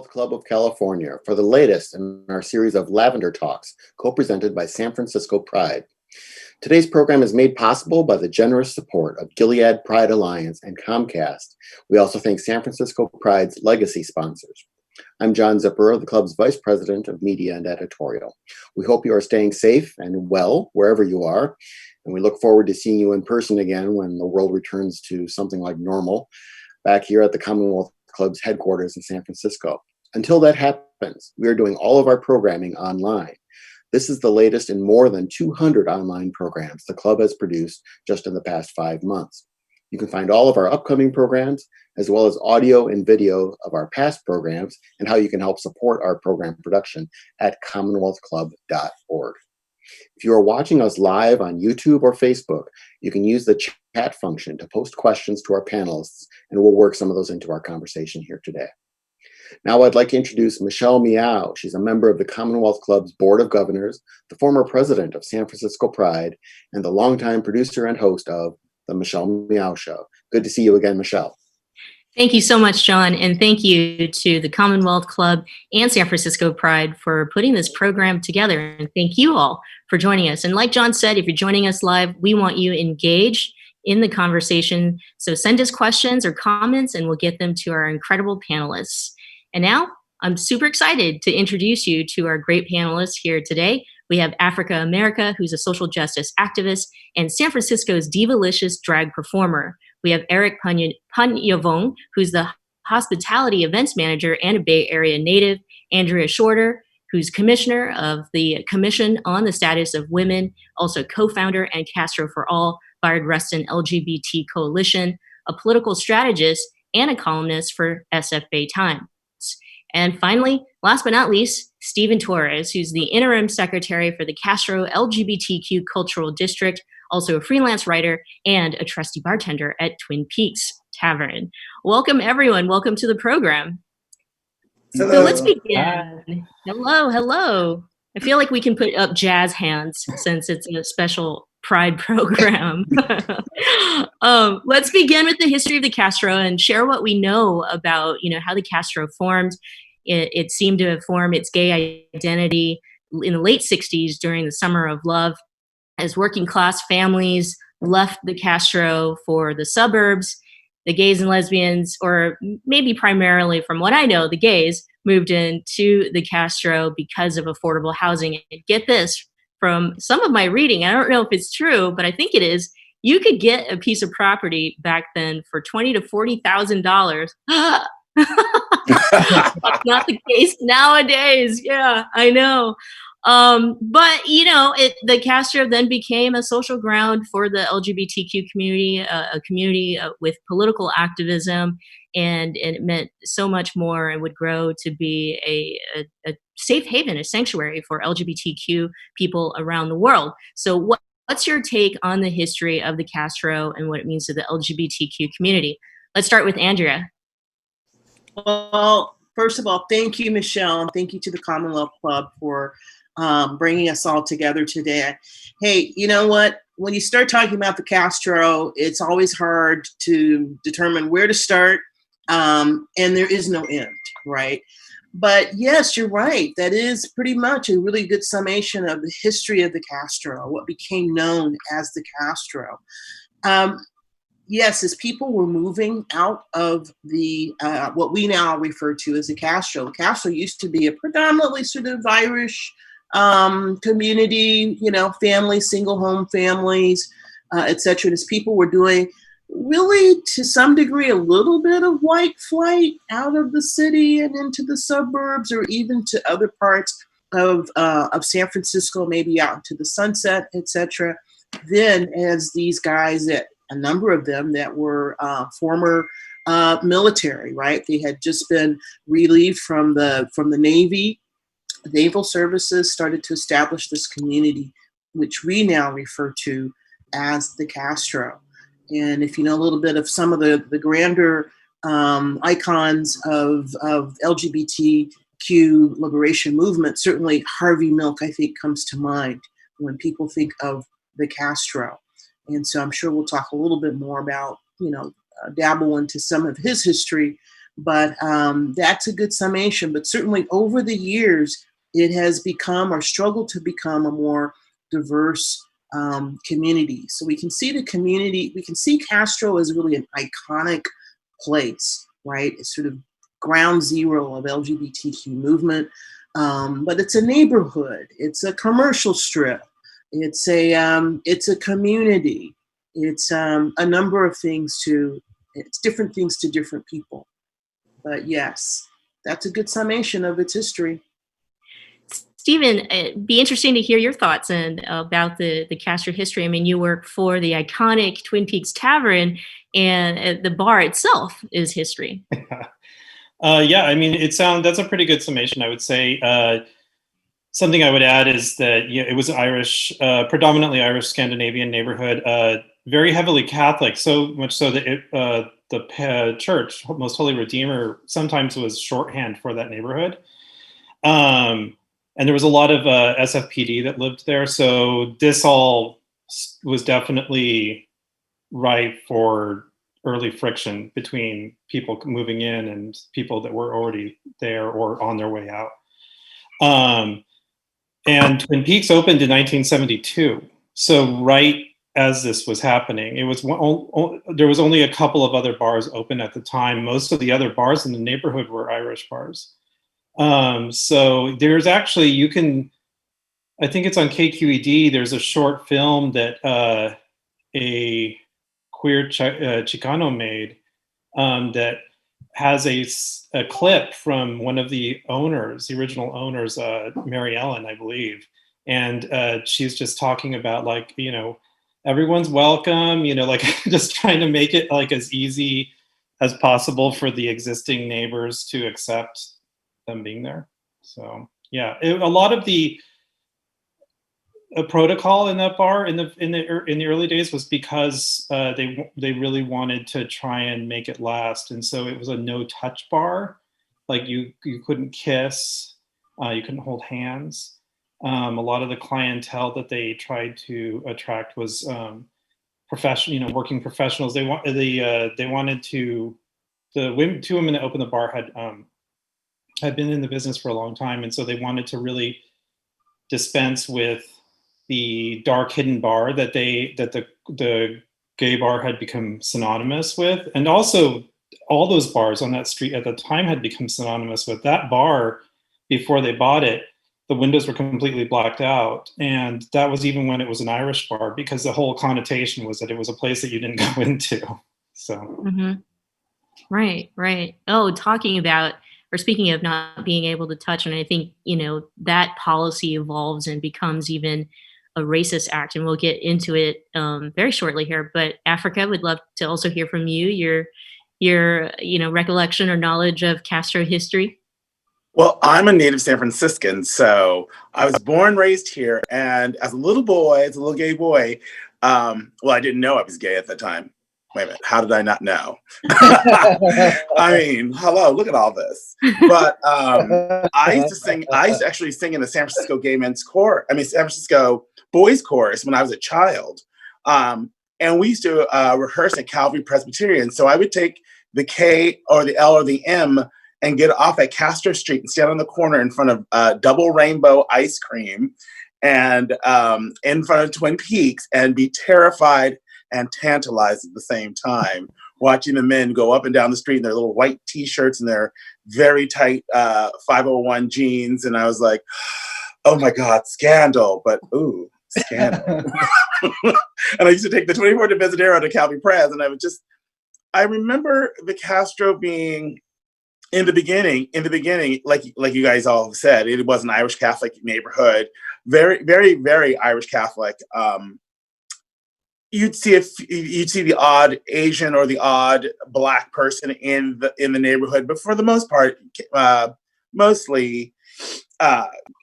Commonwealth Club of California for the latest in our series of Lavender Talks, co-presented by San Francisco Pride. Today's program is made possible by the generous support of Gilead Pride Alliance and Comcast. We also thank San Francisco Pride's legacy sponsors. I'm John Zipper, the club's Vice President of Media and Editorial. We hope you are staying safe and well wherever you are, and we look forward to seeing you in person again when the world returns to something like normal, back here at the Commonwealth Club's headquarters in San Francisco. Until that happens, we are doing all of our programming online. This is the latest in more than 200 online programs the club has produced just in the past 5 months. You can find all of our upcoming programs, as well as audio and video of our past programs and how you can help support our program production at commonwealthclub.org. If you are watching us live on YouTube or Facebook, you can use the chat function to post questions to our panelists, and we'll work some of those into our conversation here today. Now I'd like to introduce Michelle Miao. She's a member of the Commonwealth Club's Board of Governors, the former president of San Francisco Pride, and the longtime producer and host of The Michelle Miao Show. Good to see you again, Michelle. Thank you so much, John, and thank you to the Commonwealth Club and San Francisco Pride for putting this program together, and thank you all for joining us. And like John said, if you're joining us live, we want you engaged in the conversation, so send us questions or comments and we'll get them to our incredible panelists. And now, I'm super excited to introduce you to our great panelists here today. We have Africa America, who's a social justice activist, and San Francisco's Divalicious drag performer. We have Eric Panyavong, who's the hospitality events manager and a Bay Area native, Andrea Shorter, who's commissioner of the Commission on the Status of Women, also co-founder and Castro for All, Bayard Rustin LGBT Coalition, a political strategist and a columnist for SF Bay Times. And finally, last but not least, Stephen Torres, who's the interim secretary for the Castro LGBTQ Cultural District, also a freelance writer and a trusty bartender at Twin Peaks Tavern. Welcome, everyone. Welcome to the program. Hello. So let's begin. Hi. Hello. I feel like we can put up jazz hands since it's a special Pride program. Let's begin with the history of the Castro and share what we know about, how the Castro formed. It seemed to have formed its gay identity in the late 60s during the Summer of Love, as working class families left the Castro for the suburbs. The gays and lesbians, or maybe primarily from what I know, the gays moved into the Castro because of affordable housing. And get this, from some of my reading, I don't know if it's true, but I think it is, you could get a piece of property back then for $20,000 to $40,000. That's not the case nowadays. Yeah, I know. But the Castro then became a social ground for the LGBTQ community, a community with political activism, and it meant so much more and would grow to be a safe haven, a sanctuary for LGBTQ people around the world. So what's your take on the history of the Castro and what it means to the LGBTQ community? Let's start with Andrea. Well, first of all, thank you, Michelle, and thank you to the Commonwealth Club for bringing us all together today. Hey, you know what? When you start talking about the Castro, it's always hard to determine where to start, and there is no end, right? But yes, you're right. That is pretty much a really good summation of the history of the Castro, what became known as the Castro. Yes, as people were moving out of the what we now refer to as the Castro used to be a predominantly sort of Irish community, families, single home families, etc. As people were doing really, to some degree, a little bit of white flight out of the city and into the suburbs, or even to other parts of San Francisco, maybe out into the Sunset, etc. Then, as these guys, a number of them that were former military, right? They had just been relieved from the Navy. Naval services started to establish this community, which we now refer to as the Castro. And if you know a little bit of some of the grander icons of LGBTQ liberation movement, certainly Harvey Milk, I think, comes to mind when people think of the Castro. And so I'm sure we'll talk a little bit more about, dabble into some of his history But that's a good summation. But certainly over the years, it has become or struggled to become a more diverse community. So we can see the community, we can see Castro as really an iconic place, right? It's sort of ground zero of LGBTQ movement. But it's a neighborhood, it's a commercial strip, it's a community, it's a number of things it's different things to different people. But yes, that's a good summation of its history. Stephen, it'd be interesting to hear your thoughts and about the Castro history. I mean, you work for the iconic Twin Peaks Tavern, and the bar itself is history. Yeah, I mean, that's a pretty good summation, I would say. Something I would add is that it was Irish, predominantly Irish Scandinavian neighborhood, very heavily Catholic, so much so that the church, Most Holy Redeemer, sometimes was shorthand for that neighborhood. And there was a lot of SFPD that lived there, so this all was definitely ripe for early friction between people moving in and people that were already there or on their way out. And Twin Peaks opened in 1972. So right as this was happening, there was only a couple of other bars open at the time. Most of the other bars in the neighborhood were Irish bars. So there's actually, I think it's on KQED, there's a short film that a queer Chicano made that has a clip from one of the owners, the original owners, Mary Ellen, I believe. And she's just talking about everyone's welcome, just trying to make it as easy as possible for the existing neighbors to accept them being there. So yeah, a lot of the protocol in that bar in the early days was because they really wanted to try and make it last, and so it was a no touch bar. Like you couldn't kiss, you couldn't hold hands. A lot of the clientele that they tried to attract was professional, working professionals. They wanted to. The two women that opened the bar had been in the business for a long time, and so they wanted to really dispense with the dark hidden bar that the gay bar had become synonymous with, and also all those bars on that street at the time had become synonymous with that bar. Before they bought it, the windows were completely blacked out, and that was even when it was an Irish bar, because the whole connotation was that it was a place that you didn't go into. So Right. Oh, speaking of not being able to touch, and I think that policy evolves and becomes even a racist act, and we'll get into it very shortly here. But Africa, would love to also hear from you, your recollection or knowledge of Castro history. Well, I'm a native San Franciscan, so I was born, raised here, and as a little gay boy, I didn't know I was gay at the time. Wait a minute, how did I not know? I mean, hello, look at all this. But I used to actually sing in the San Francisco San Francisco boys chorus when I was a child. And we used to rehearse at Calvary Presbyterian. So I would take the K or the L or the M and get off at Castro Street and stand on the corner in front of Double Rainbow ice cream and in front of Twin Peaks and be terrified and tantalized at the same time, watching the men go up and down the street in their little white t-shirts and their very tight 501 jeans. And I was like, oh my God, scandal, but ooh, scandal. And I used to take the 24 Divisadero to Calvary Pres, and I remember the Castro being in the beginning, like you guys all said, it was an Irish Catholic neighborhood, very, very, very Irish Catholic. You'd see the odd Asian or the odd Black person in the neighborhood, but for the most part, mostly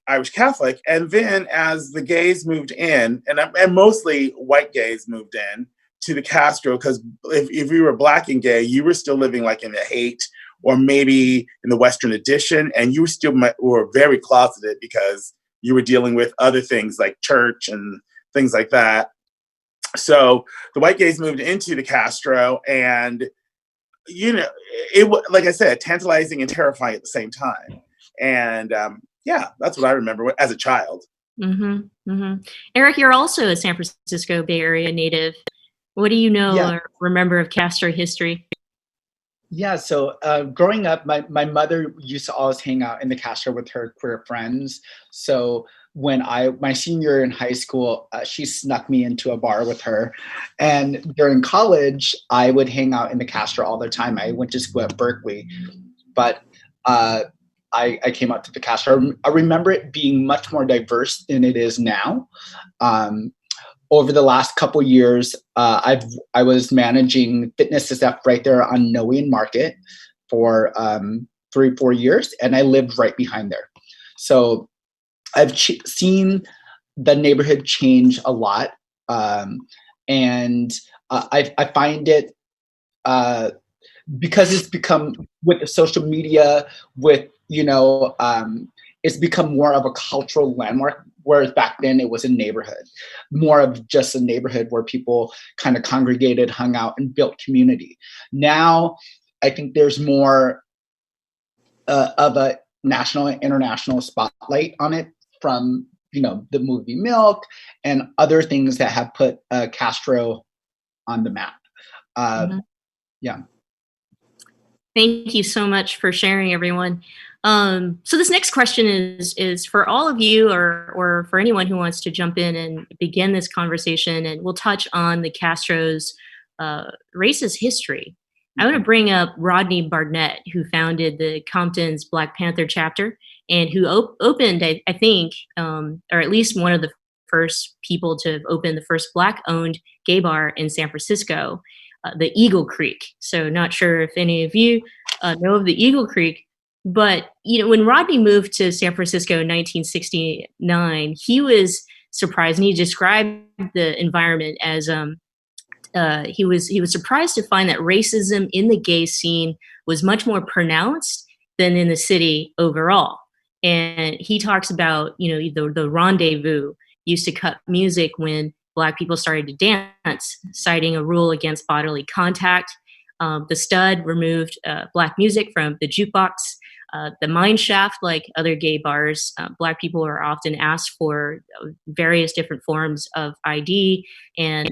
Irish Catholic. And then as the gays moved in, and mostly white gays moved in to the Castro, because if you were Black and gay, you were still living like in the Haight or maybe in the Western Addition, and you were very closeted because you were dealing with other things like church and things like that. So the white gays moved into the Castro, and you know, it was, like I said, tantalizing and terrifying at the same time. And yeah, that's what I remember as a child. Eric, you're also a San Francisco Bay Area native. What do you know Yeah. or remember of Castro history? Yeah, so growing up, my mother used to always hang out in the Castro with her queer friends. So when my senior year in high school, she snuck me into a bar with her. And during college, I would hang out in the Castro all the time. I went to school at Berkeley, but I came out to the Castro. I remember it being much more diverse than it is now. Over the last couple years, I was managing Fitness SF right there on Noe and Market for 3-4 years, and I lived right behind there. So I've seen the neighborhood change a lot, and I find it because it's become, with the social media, with it's become more of a cultural landmark. Whereas back then it was a neighborhood, more of just a neighborhood where people kind of congregated, hung out, and built community. Now, I think there's more of a national and international spotlight on it from, the movie Milk and other things that have put Castro on the map. Yeah. Thank you so much for sharing, everyone. So this next question is for all of you or for anyone who wants to jump in and begin this conversation, and we'll touch on the Castro's racist history. I want to bring up Rodney Barnett, who founded the Compton's Black Panther chapter and who opened, I think, or at least one of the first people to have opened the first Black-owned gay bar in San Francisco, the Eagle Creek. So not sure if any of you know of the Eagle Creek. But, when Rodney moved to San Francisco in 1969, he was surprised, and he described the environment as he was surprised to find that racism in the gay scene was much more pronounced than in the city overall. And he talks about, the rendezvous used to cut music when Black people started to dance, citing a rule against bodily contact. The Stud removed Black music from the jukebox. The Mine Shaft, like other gay bars, Black people are often asked for various different forms of ID. And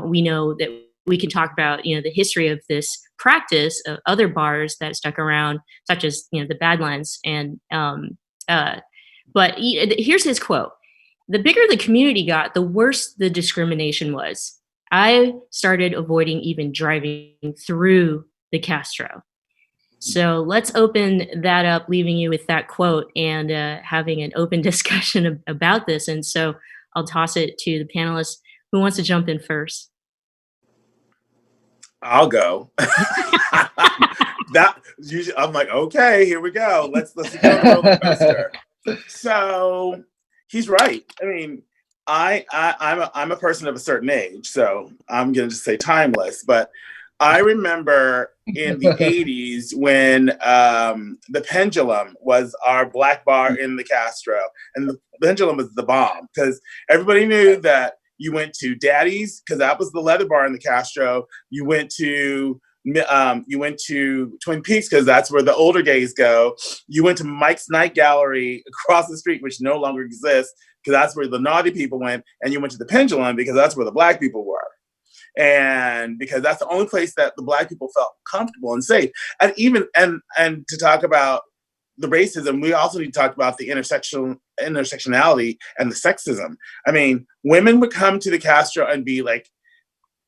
we know that we can talk about, the history of this practice of other bars that stuck around, such as, the Badlands. And but here's his quote: "The bigger the community got, the worse the discrimination was. I started avoiding even driving through the Castro." So let's open that up, leaving you with that quote and having an open discussion about this. And so I'll toss it to the panelists. Who wants to jump in first? I'll go. That usually, I'm like, okay, here we go. Let's go on the roller coaster. So he's right. I mean, I'm a person of a certain age, so I'm gonna just say timeless. But I remember in the 80s when the Pendulum was our Black bar in the Castro, and the Pendulum was the bomb because everybody knew that you went to Daddy's because that was the leather bar in the Castro. You went to Twin Peaks because that's where the older gays go. You went to Mike's Night Gallery across the street, which no longer exists because that's where the naughty people went, and you went to the Pendulum because that's where the Black people were. And because that's the only place that the Black people felt comfortable and safe. And even and to talk about the racism, we also need to talk about the intersectionality and the sexism. I mean, women would come to the Castro and be like,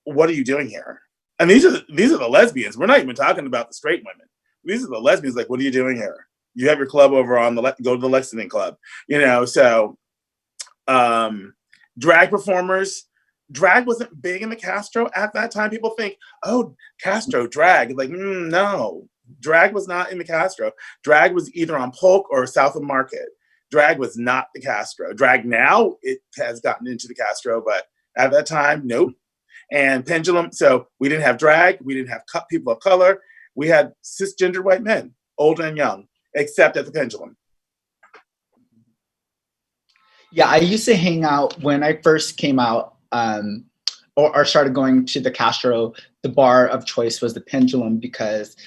"What are you doing here?" And these are the lesbians. We're not even talking about the straight women. These are the lesbians. Like, "What are you doing here? You have your club over on go to the Lexington Club." So drag performers. Drag wasn't big in the Castro at that time. People think, "Oh, Castro drag." Like, no, drag was not in the Castro. Drag was either on Polk or south of Market. Drag was not the Castro. Drag now, it has gotten into the Castro, but at that time, nope. And Pendulum, so we didn't have drag. We didn't have people of color. We had cisgender white men, old and young, except at the Pendulum. Yeah, I used to hang out when I first came out. or started going to the Castro, the bar of choice was the Pendulum because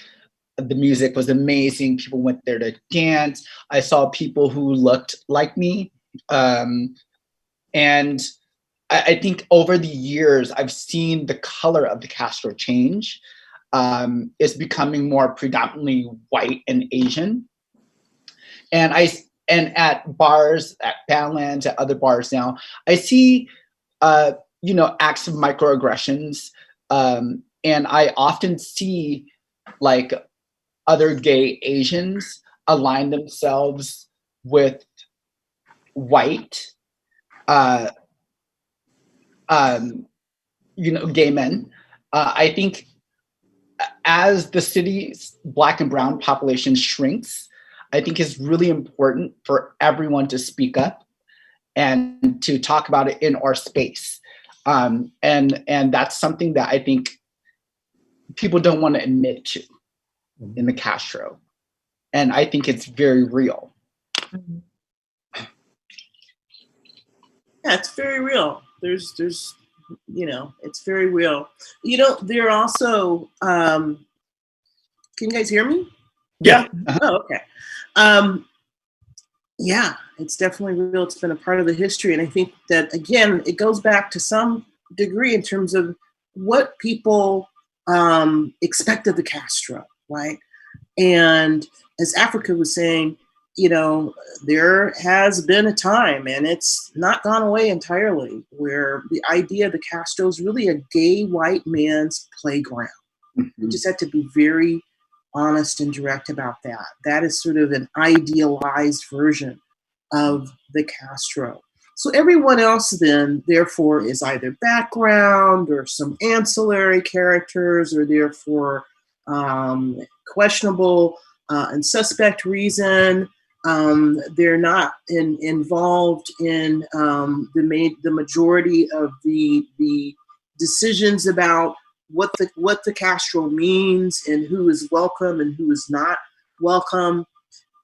the music was amazing. People went there to dance. I saw people who looked like me. And I think over the years, I've seen the color of the Castro change. It's becoming more predominantly white and Asian. And at bars, at Badlands, at other bars now, I see, acts of microaggressions. And I often see like other gay Asians align themselves with white, gay men. I think as the city's Black and brown population shrinks, I think it's really important for everyone to speak up and to talk about it in our space. And that's something that I think people don't want to admit to in the Castro. And I think it's very real. Yeah, it's very real. There's it's very real. There are also, can you guys hear me? Yeah. Oh, okay. Yeah, it's definitely real. It's been a part of the history. And I think that, again, it goes back to some degree in terms of what people expect of the Castro, right? And as Africa was saying, there has been a time, and it's not gone away entirely, where the idea of the Castro is really a gay white man's playground. We just have to be very honest and direct about that. That is sort of an idealized version of the Castro. So everyone else then, therefore, is either background or some ancillary characters, or therefore questionable and suspect reason. They're not involved in the majority of the decisions about what the Castro means and who is welcome and who is not welcome.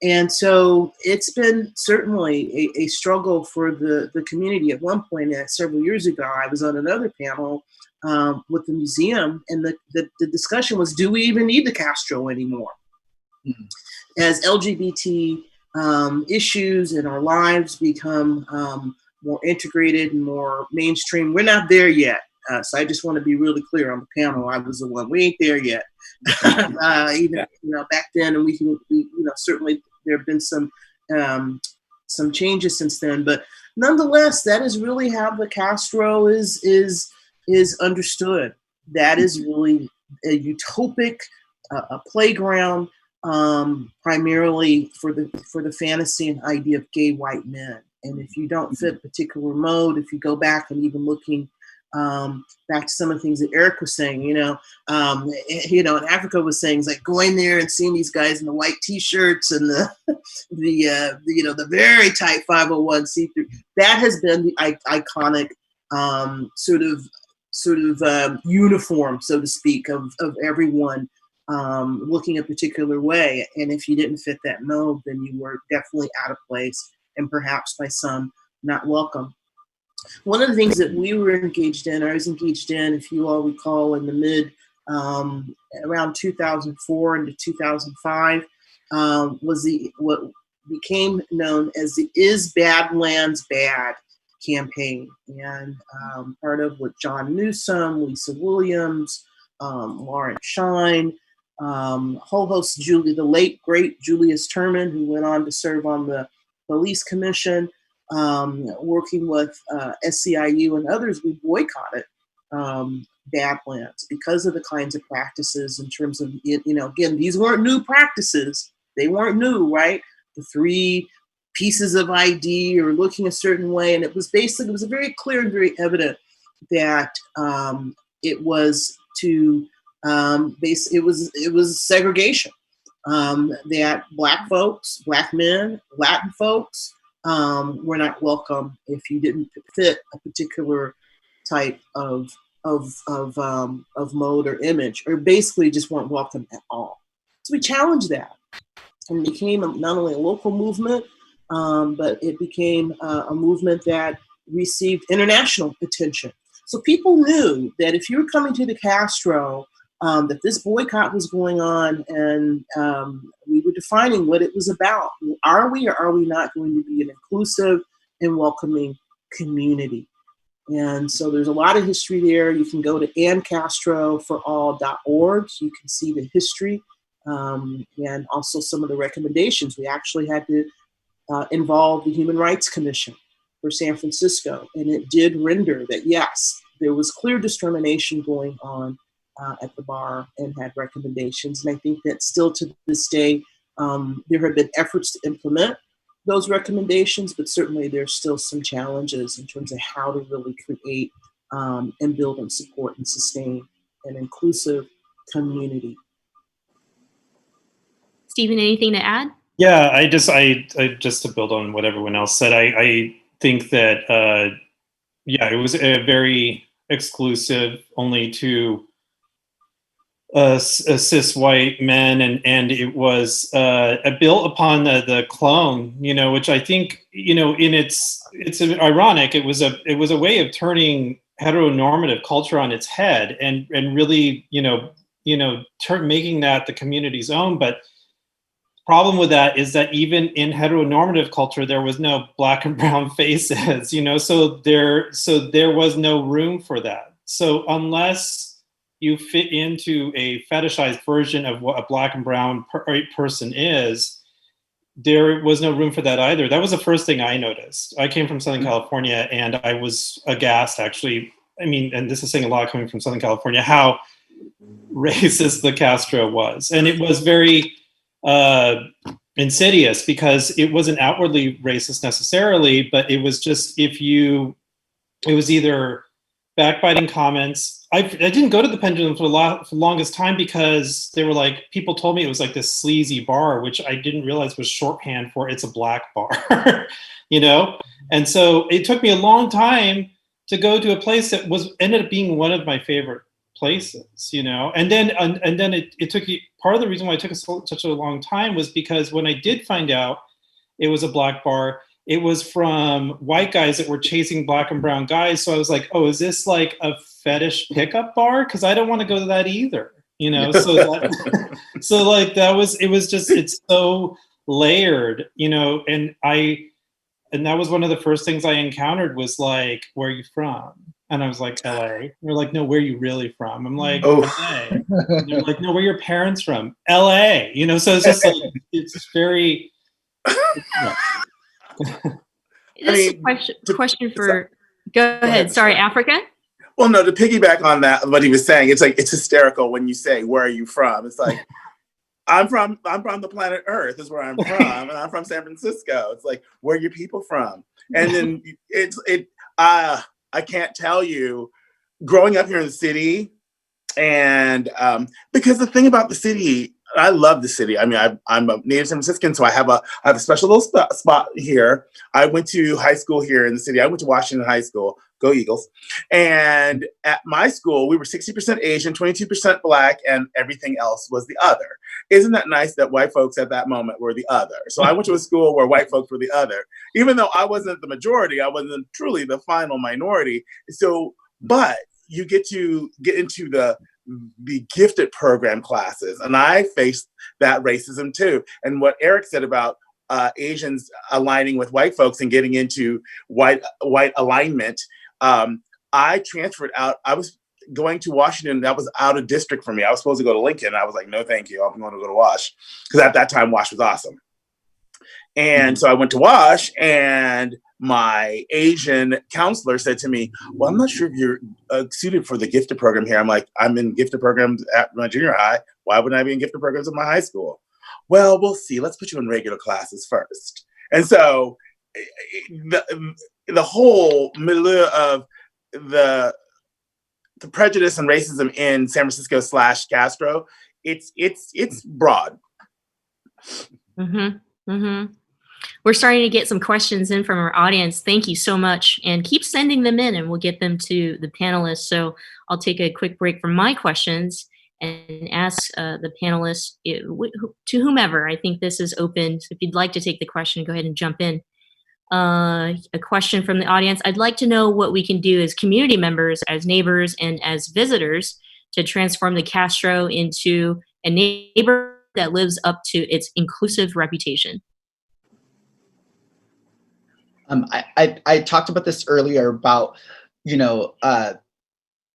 And so it's been certainly a struggle for the community. At one point, several years ago, I was on another panel with the museum, and the discussion was, do we even need the Castro anymore? As LGBT issues in our lives become more integrated and more mainstream, we're not there yet. So I just want to be really clear on the panel. I was the one. We ain't there yet. Back then, and we certainly there have been some changes since then. But nonetheless, that is really how the Castro is understood. That is really a utopic, a playground, primarily for the fantasy and idea of gay white men. And if you don't fit a particular mode, if you go back and even looking back to some of the things that Eric was saying, and Africa was saying, it's like going there and seeing these guys in the white T-shirts and the very tight 501c3. That has been the iconic sort of uniform, so to speak, of everyone looking a particular way. And if you didn't fit that mold, then you were definitely out of place and perhaps by some not welcome. One of the things that we were engaged in, or I was engaged in, if you all recall, in the mid, around 2004 into 2005, was what became known as the Is Badlands Bad campaign. And part of what John Newsom, Lisa Williams, Lauren Shine, whole host the late, great Julius Turman, who went on to serve on the Police Commission, working with SCIU and others, we boycotted Badlands because of the kinds of practices in terms of, again, these weren't new practices. They weren't new, right? The 3 pieces of ID or looking a certain way. And it was very clear and very evident that it was to, it was segregation. That Black folks, Black men, Latin folks, were not welcome if you didn't fit a particular type of mode or image, or basically just weren't welcome at all. So we challenged that, and it became not only a local movement, but it became a movement that received international attention. So people knew that if you were coming to the Castro, that this boycott was going on, and we were defining what it was about. Are we or are we not going to be an inclusive and welcoming community? And so there's a lot of history there. You can go to AnnCastroForAll.org. You can see the history and also some of the recommendations. We actually had to involve the Human Rights Commission for San Francisco, and it did render that, yes, there was clear discrimination going on at the bar, and had recommendations. And I think that still to this day, there have been efforts to implement those recommendations, but certainly there's still some challenges in terms of how to really create and build and support and sustain an inclusive community. Stephen, anything to add? Yeah, I just to build on what everyone else said, I think that it was a very exclusive only to cis white men, and it was built upon the clone, which I think, it's ironic. It was a way of turning heteronormative culture on its head, and really making that the community's own. But problem with that is that even in heteronormative culture, there was no black and brown faces, so there was no room for that. So unless you fit into a fetishized version of what a black and brown person is, there was no room for that either. That was the first thing I noticed. I came from Southern California, and I was aghast, actually. I mean, and this is saying a lot coming from Southern California, how racist the Castro was. And it was very insidious, because it wasn't outwardly racist necessarily, but it was just, it was either backbiting comments. I didn't go to the Pendulum for the longest time, because they were like, people told me it was like this sleazy bar, which I didn't realize was shorthand for it's a black bar, And so it took me a long time to go to a place that ended up being one of my favorite places, And then it took you. Part of the reason why it took us such a long time was because when I did find out it was a black bar, it was from white guys that were chasing black and brown guys. So I was like, oh, is this like a fetish pickup bar? Because I don't want to go to that either, So it's so layered, and that was one of the first things I encountered was like, where are you from? And I was like, LA. They're like, no, where are you really from? I'm like, LA. And they're like, no, where are your parents from? LA. So it's just like, it's very. This is a question for. Go ahead. Sorry, Africa. Well, no, to piggyback on that, what he was saying, it's like, it's hysterical when you say, where are you from? It's like, I'm from the planet Earth is where I'm from, and I'm from San Francisco. It's like, where are your people from? And then I can't tell you, growing up here in the city, and because the thing about the city, I love the city. I mean, I'm a native San Franciscan, so I have a special little spot here. I went to high school here in the city. I went to Washington High School. Go Eagles. And at my school, we were 60% Asian, 22% Black, and everything else was the other. Isn't that nice that white folks at that moment were the other? So I went to a school where white folks were the other. Even though I wasn't the majority, I wasn't truly the final minority. So, but you get into the gifted program classes, and I faced that racism too. And what Eric said about Asians aligning with white folks and getting into white alignment, I transferred out. I was going to Washington. That was out of district for me. I was supposed to go to Lincoln. I was like, no, thank you. I'm going to go to Wash, because at that time Wash was awesome. And so I went to Wash, and my Asian counselor said to me, well, I'm not sure if you're suited for the gifted program here. I'm like, I'm in gifted programs at my junior high. Why wouldn't I be in gifted programs at my high school? Well, we'll see. Let's put you in regular classes first. And so the whole milieu of the prejudice and racism in San Francisco / Castro, it's broad. Mm-hmm. Mm-hmm. We're starting to get some questions in from our audience. Thank you so much. And keep sending them in, and we'll get them to the panelists. So I'll take a quick break from my questions and ask the panelists, to whomever. I think this is open. So if you'd like to take the question, go ahead and jump in. a question from the audience. I'd like to know what we can do as community members, as neighbors, and as visitors to transform the Castro into a neighborhood that lives up to its inclusive reputation. I talked about this earlier about,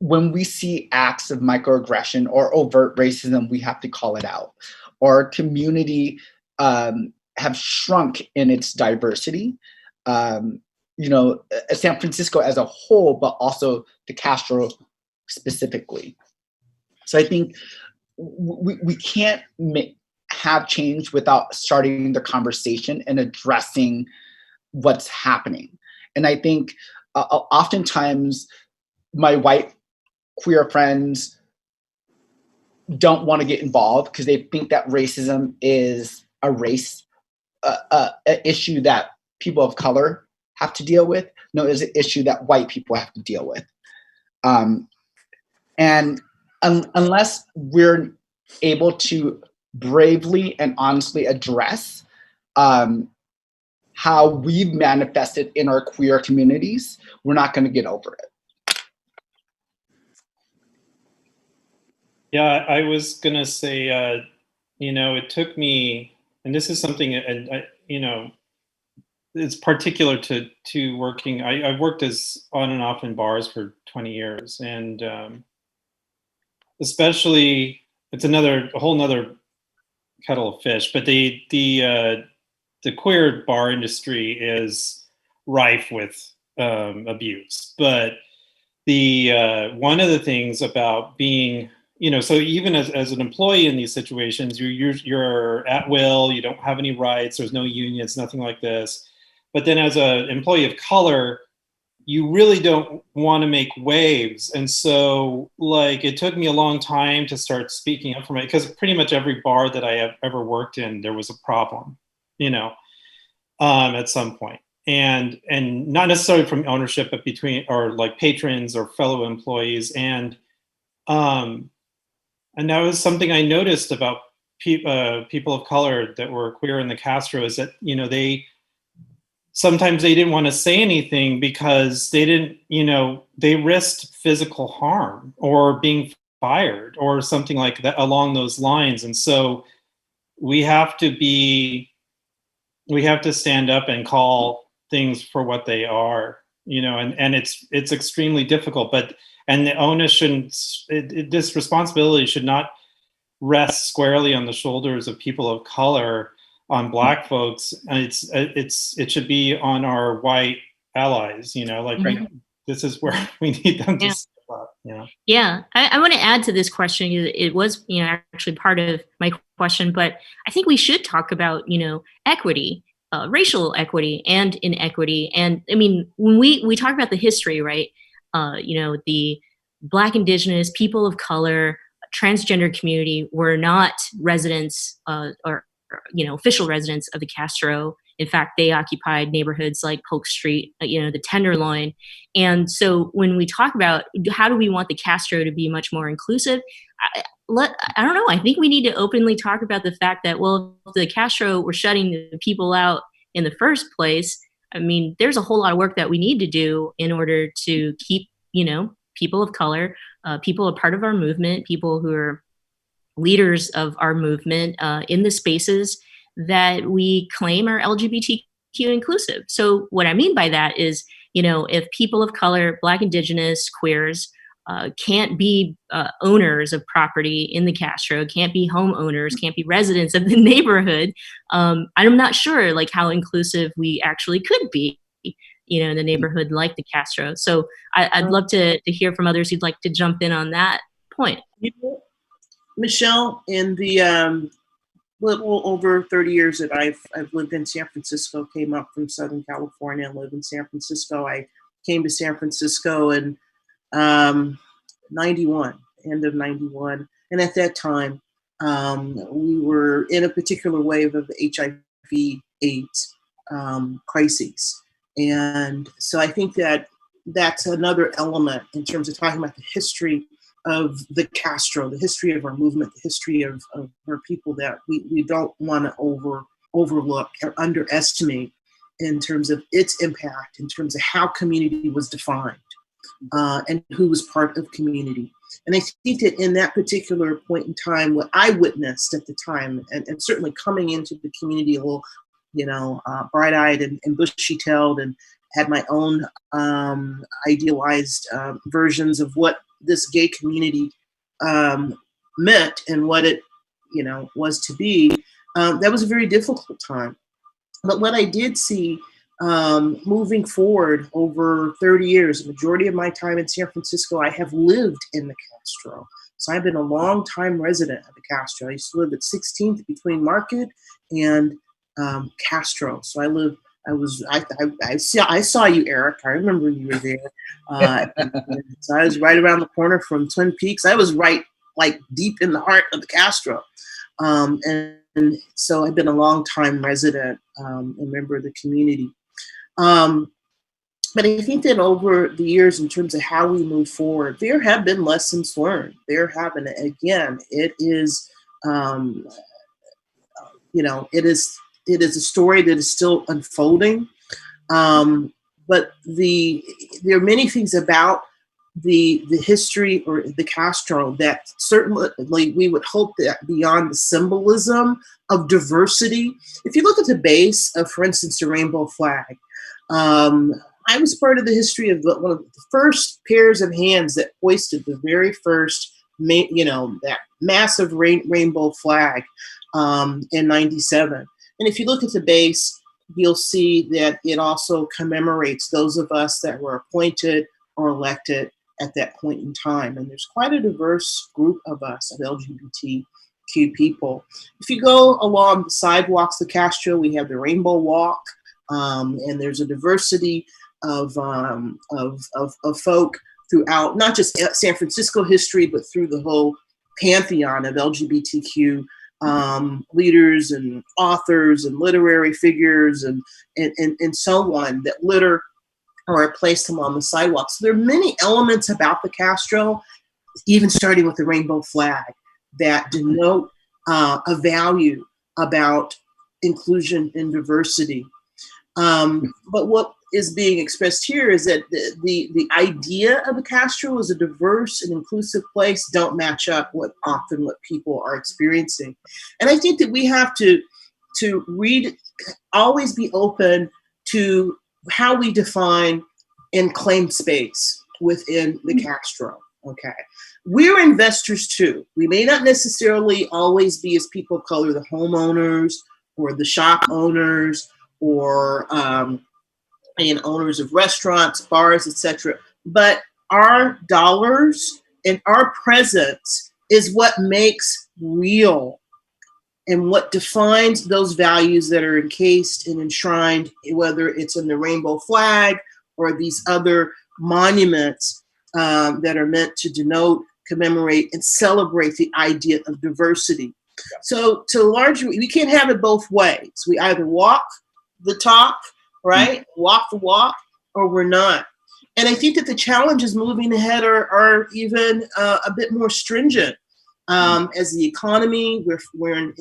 when we see acts of microaggression or overt racism, we have to call it out. Our community have shrunk in its diversity. San Francisco as a whole, but also the Castro specifically. So I think we can't have change without starting the conversation and addressing what's happening. And I think oftentimes my white queer friends don't want to get involved because they think that racism is a race issue that people of color have to deal with. No, it's an issue that white people have to deal with. And unless we're able to bravely and honestly address how we've manifested in our queer communities, we're not going to get over it. Yeah, I was going to say, it took me, and this is something, and it's particular to working. I've worked as on and off in bars for 20 years, and especially, it's a whole nother kettle of fish, but the queer bar industry is rife with abuse. But the one of the things about being, so even as an employee in these situations, you're at will, you don't have any rights, there's no unions, nothing like this. But then as an employee of color, you really don't want to make waves. And so it took me a long time to start speaking up for it, because pretty much every bar that I have ever worked in, there was a problem, at some point. And not necessarily from ownership, but between, or patrons or fellow employees. And that was something I noticed about people of color that were queer in the Castro, is that, sometimes they didn't want to say anything because they didn't, they risked physical harm or being fired or something like that along those lines. And so we have to stand up and call things for what they are, and it's extremely difficult, and the onus this responsibility should not rest squarely on the shoulders of people of color, on Black folks. It should be on our white allies, right, this is where we need them to step up. Yeah, I want to add to this question. It was, actually part of my question, but I think we should talk about, equity, racial equity and inequity. And I mean, when we talk about the history, right, the Black, Indigenous, people of color, transgender community were not residents or official residents of the Castro. In fact, they occupied neighborhoods like Polk Street, the Tenderloin. And so when we talk about how do we want the Castro to be much more inclusive, I don't know. I think we need to openly talk about the fact that, well, if the Castro were shutting the people out in the first place, I mean, there's a whole lot of work that we need to do in order to keep, people of color, people a part of our movement, people who are leaders of our movement in the spaces that we claim are LGBTQ inclusive. So what I mean by that is, if people of color, Black, Indigenous, queers, can't be owners of property in the Castro, can't be homeowners, can't be residents of the neighborhood, I'm not sure how inclusive we actually could be, in a neighborhood like the Castro. So I'd love to hear from others who'd like to jump in on that point. Michelle, in the little over 30 years that I've lived in San Francisco, came up from Southern California and live in San Francisco. I came to San Francisco in 91, end of 91. And at that time, we were in a particular wave of HIV/AIDS crises. And so I think that that's another element in terms of talking about the history of the Castro, the history of our movement, the history of our people that we don't want to overlook or underestimate. in terms of its impact, in terms of how community was defined, and who was part of community. And I think that in that particular point in time, what I witnessed at the time, and certainly coming into the community a little, bright-eyed and bushy-tailed, and had my own idealized versions of what this gay community meant and what it, was to be. That was a very difficult time. But what I did see moving forward over 30 years, the majority of my time in San Francisco, I have lived in the Castro. So I've been a long-time resident of the Castro. I used to live at 16th between Market and Castro. So I saw you, Eric. I remember you were there. So I was right around the corner from Twin Peaks. I was right, like, deep in the heart of the Castro. And so I've been a long-time resident, a member of the community. But I think that over the years, in terms of how we move forward, there have been lessons learned. There have been, again, it is, it is a story that is still unfolding. But there are many things about the history or the Castro that certainly we would hope that beyond the symbolism of diversity, if you look at the base of, for instance, the rainbow flag, I was part of the history of one of the first pairs of hands that hoisted the very first, that massive rainbow flag in '97. And if you look at the base, you'll see that it also commemorates those of us that were appointed or elected at that point in time. And there's quite a diverse group of us, of LGBTQ people. If you go along the sidewalks of Castro, we have the Rainbow Walk, and there's a diversity of folk throughout, not just San Francisco history, but through the whole pantheon of LGBTQ leaders and authors and literary figures and so on that litter or are placed along the sidewalks. So there are many elements about the Castro, even starting with the rainbow flag, that denote a value about inclusion and diversity. But what is being expressed here is that the idea of the Castro as a diverse and inclusive place don't match up with often what people are experiencing. And I think that we have to always be open to how we define and claim space within the Castro. Okay. We're investors too. We may not necessarily always be, as people of color, the homeowners or the shop owners or owners of restaurants, bars, etc. But our dollars and our presence is what makes real and what defines those values that are encased and enshrined, whether it's in the rainbow flag or these other monuments that are meant to denote, commemorate, and celebrate the idea of diversity. Yeah. So to a large, we can't have it both ways. We either walk the talk, right? Walk the walk, or we're not. And I think that the challenges moving ahead are even a bit more stringent. As the economy, we're in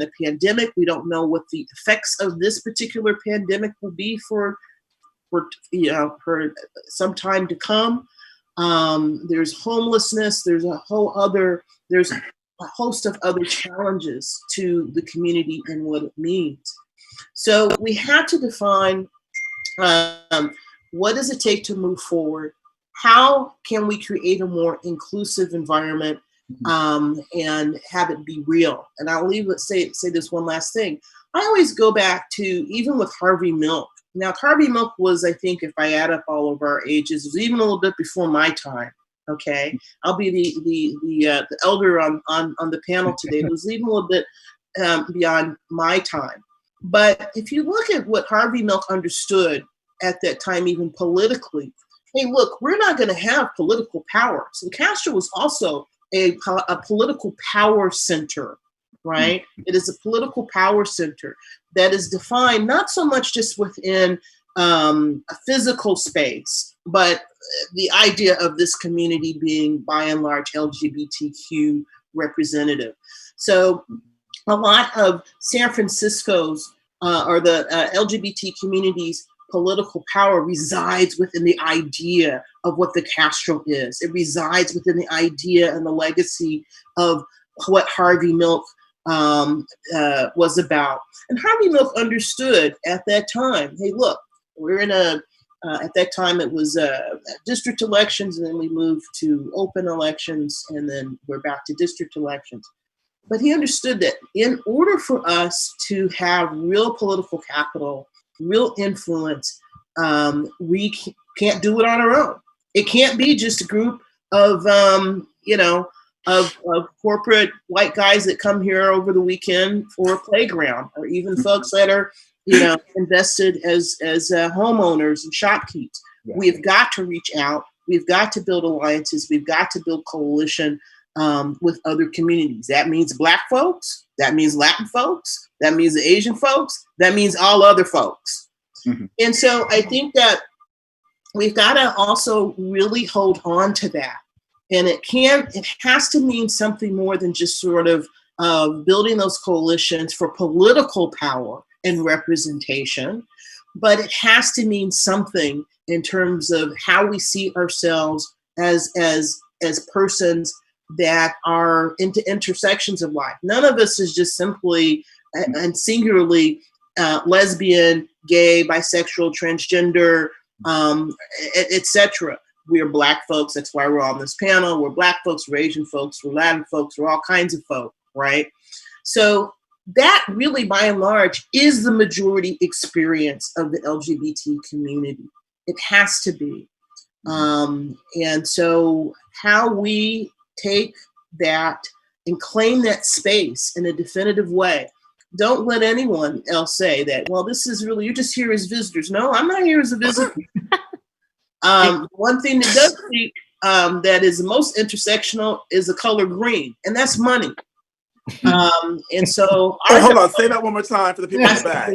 a pandemic. We don't know what the effects of this particular pandemic will be for some time to come. There's homelessness. There's a host of other challenges to the community and what it means. So we have to define what does it take to move forward? How can we create a more inclusive environment and have it be real? And I'll say this one last thing. I always go back to, even with Harvey Milk. Now, Harvey Milk was, I think, if I add up all of our ages, it was even a little bit before my time. Okay, I'll be the elder on the panel today. It was even a little bit beyond my time. But if you look at what Harvey Milk understood at that time, even politically, hey, look, we're not going to have political power. So the Castro was also a political power center, right? It is a political power center that is defined not so much just within a physical space, but the idea of this community being by and large LGBTQ representative. So a lot of San Francisco's or the LGBT community's political power resides within the idea of what the Castro is. It resides within the idea and the legacy of what Harvey Milk was about. And Harvey Milk understood at that time, hey, look, we're in at that time it was district elections, and then we moved to open elections, and then we're back to district elections. But he understood that in order for us to have real political capital, real influence, we can't do it on our own. It can't be just a group of, of corporate white guys that come here over the weekend for a playground, or even folks that are, invested as homeowners and shopkeepers. Yeah. We've got to reach out. We've got to build alliances. We've got to build coalition with other communities. That means Black folks. That means Latin folks. That means the Asian folks. That means all other folks. Mm-hmm. And so I think that we've got to also really hold on to that. And it has to mean something more than just sort of building those coalitions for political power and representation, but it has to mean something in terms of how we see ourselves as persons that are into intersections of life. None of us is just simply and singularly lesbian, gay, bisexual, transgender, etc. We are Black folks. That's why we're on this panel. We're Black folks, we're Asian folks, we're Latin folks, we're all kinds of folk, right? So that really, by and large, is the majority experience of the LGBT community. It has to be. And so how we take that and claim that space in a definitive way. Don't let anyone else say that, well, this is really, you're just here as visitors. No, I'm not here as a visitor. One thing that does speak that is the most intersectional is the color green, and that's money. And so hold on, say that one more time for the people in the back.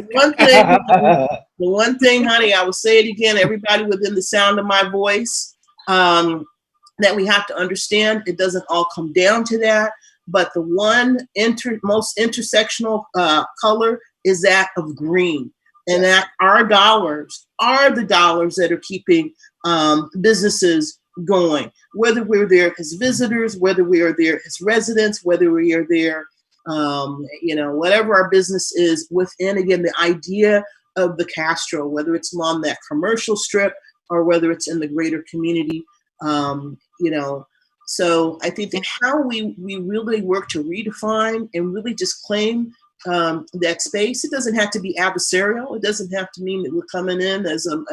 The one thing, honey, I will say it again, everybody within the sound of my voice, that we have to understand, it doesn't all come down to that, but the one most intersectional color is that of green. And that our dollars are the dollars that are keeping businesses going, whether we're there as visitors, whether we are there as residents, whether we are there, whatever our business is within, again, the idea of the Castro, whether it's along that commercial strip or whether it's in the greater community, So I think that how we really work to redefine and really just claim that space. It doesn't have to be adversarial. It doesn't have to mean that we're coming in as a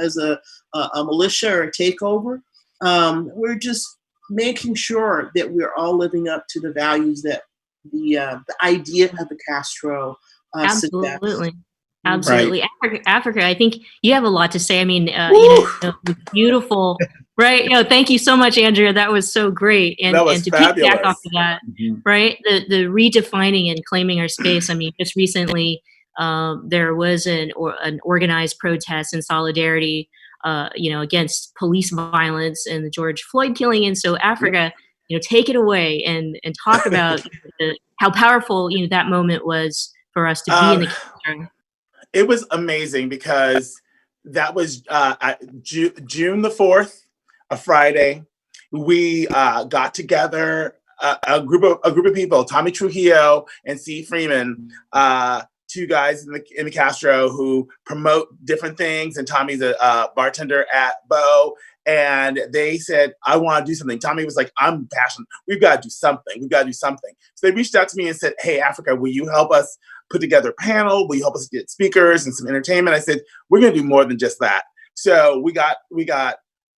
militia or a takeover. We're just making sure that we're all living up to the values that the idea of the Castro Absolutely. suggests. Absolutely. Right. Africa, I think you have a lot to say. I mean, beautiful, right? Thank you so much, Andrea. That was so great. And, That was and to fabulous. piggyback off of that, right? The redefining and claiming our space. I mean, just recently, there was an organized protest in solidarity, against police violence and the George Floyd killing. And so Africa, take it away and talk about how powerful, that moment was for us to be in the culture. It was amazing because that was June the 4th, a Friday. We got together a group of people, Tommy Trujillo and C. Freeman, two guys in the Castro who promote different things. And Tommy's a bartender at Bo. And they said, I want to do something. Tommy was like, I'm passionate. We've got to do something. So they reached out to me and said, hey, Africa, will you help us put together a panel? Will you help us get speakers and some entertainment? I said, we're going to do more than just that. So we got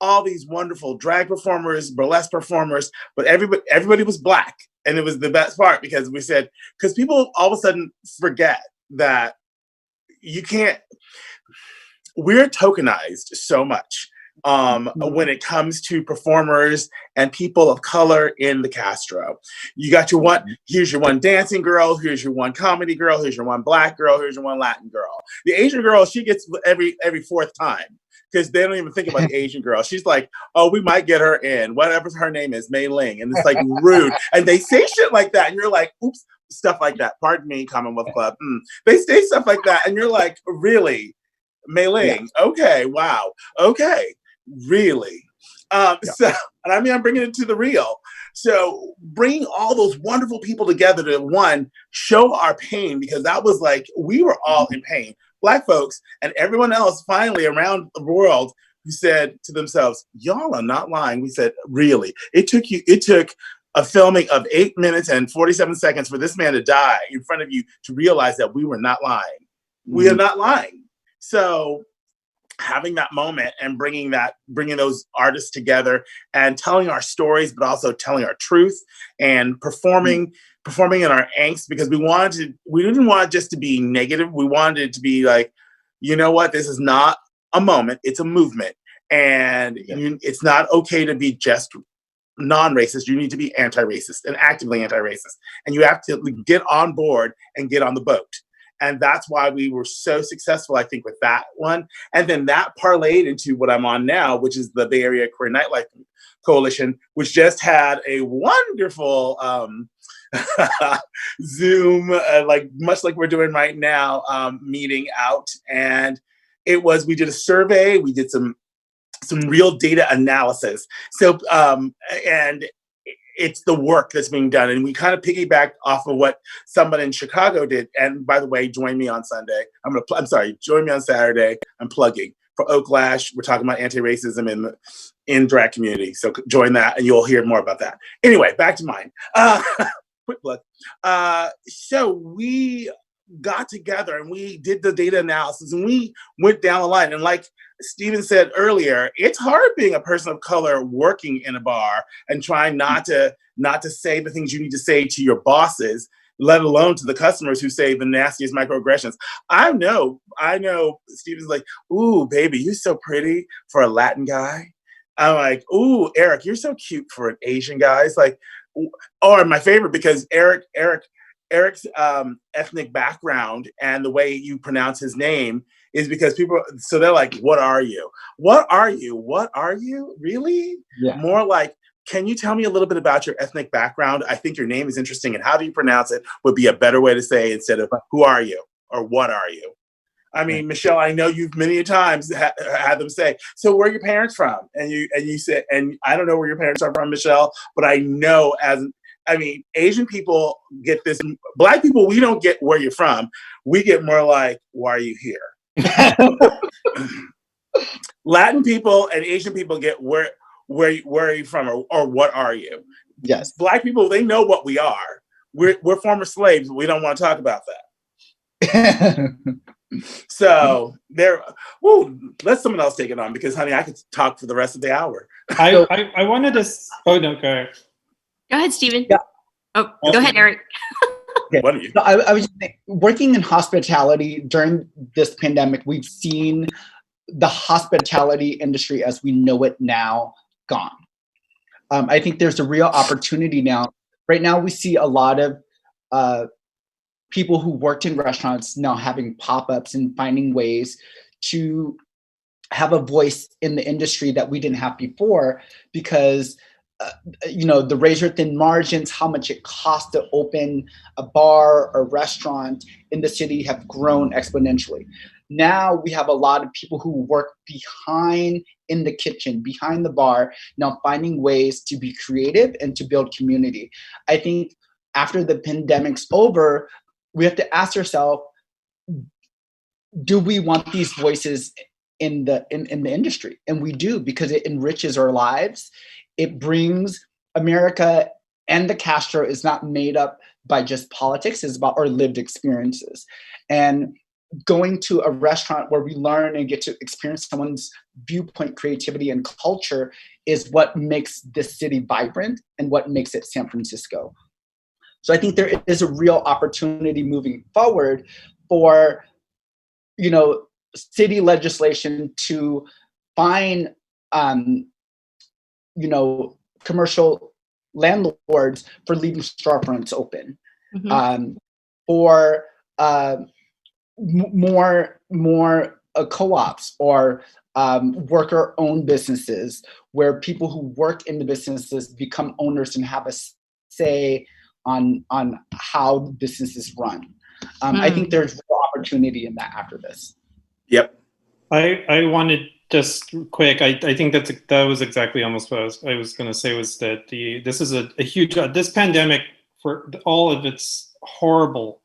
all these wonderful drag performers, burlesque performers, but everybody was Black. And it was the best part because we said, because people all of a sudden forget that we're tokenized so much. When it comes to performers and people of color in the Castro. You got here's your one dancing girl, here's your one comedy girl, here's your one Black girl, here's your one Latin girl. The Asian girl, she gets every fourth time. because they don't even think about the Asian girl. She's like, oh, we might get her in, whatever her name is, Mei Ling. And it's like rude. And they say shit like that. And you're like, oops, stuff like that. Pardon me, Commonwealth Club. They say stuff like that. And you're like, really? Mei Ling? Yeah. Okay, wow. Okay, really? So, and I mean, I'm bringing it to the real. So bringing all those wonderful people together to, one, show our pain, because that was like, we were all in pain. Black folks and everyone else finally around the world who said to themselves, y'all are not lying. We said, really? It took a filming of 8 minutes and 47 seconds for this man to die in front of you to realize that we were not lying. We are not lying. So having that moment and bringing those artists together and telling our stories, but also telling our truth and performing in our angst, because we didn't want it just to be negative. We wanted it to be like, you know what, this is not a moment, it's a movement. And it's not okay to be just non-racist. You need to be anti-racist and actively anti-racist. And you have to get on board and get on the boat. And that's why we were so successful, I think, with that one. And then that parlayed into what I'm on now, which is the Bay Area Queer Nightlife Coalition, which just had a wonderful Zoom, much like we're doing right now, meeting out. And we did a survey, we did some real data analysis. So, and it's the work that's being done. And we kind of piggybacked off of what someone in Chicago did. And by the way, join me on Sunday. Join me on Saturday. I'm plugging for Oak Lash. We're talking about anti-racism in drag community. So join that and you'll hear more about that. Anyway, back to mine. Quick plug. So we got together and we did the data analysis and we went down the line. And like Stephen said earlier, it's hard being a person of color working in a bar and trying not to say the things you need to say to your bosses, let alone to the customers who say the nastiest microaggressions. I know Stephen's like, ooh, baby, you're so pretty for a Latin guy. I'm like, ooh, Eric, you're so cute for an Asian guy. It's like, or my favorite, because Eric's ethnic background and the way you pronounce his name is because people, so they're like, what are you? What are you? What are you? Really? Yeah. More like, can you tell me a little bit about your ethnic background? I think your name is interesting, and how do you pronounce it would be a better way to say instead of who are you or what are you? I mean, Michelle, I know you've many times had them say, so where are your parents from? And you said, and I don't know where your parents are from, Michelle, but I know Asian people get this. Black people, we don't get where you're from. We get more like, why are you here? Latin people and Asian people get where are you from or what are you? Yes. Black people, they know what we are. We're former slaves, but we don't want to talk about that. So let someone else take it on, because honey, I could talk for the rest of the hour. I wanted to. Oh no, go ahead. Go ahead, Stephen. Yeah. Oh, go ahead, Eric. Okay. What are you? So I was working in hospitality during this pandemic. We've seen the hospitality industry as we know it now gone. I think there's a real opportunity now. Right now, we see a lot of people who worked in restaurants now having pop-ups and finding ways to have a voice in the industry that we didn't have before, because the razor thin margins, how much it costs to open a bar or restaurant in the city have grown exponentially. Now we have a lot of people who work behind in the kitchen, behind the bar, now finding ways to be creative and to build community. I think after the pandemic's over, we have to ask ourselves, do we want these voices in the industry? And we do, because it enriches our lives. It brings America, and the Castro is not made up by just politics, it's about our lived experiences. And going to a restaurant where we learn and get to experience someone's viewpoint, creativity, and culture is what makes this city vibrant and what makes it San Francisco. So I think there is a real opportunity moving forward for, city legislation to find commercial landlords for leaving storefronts open, or more co-ops or worker-owned businesses where people who work in the businesses become owners and have a say on how businesses run. I think there's real opportunity in that after this. Yep. I wanted just quick. I think that was exactly almost what I was going to say, was that this is a huge this pandemic, for all of its horrible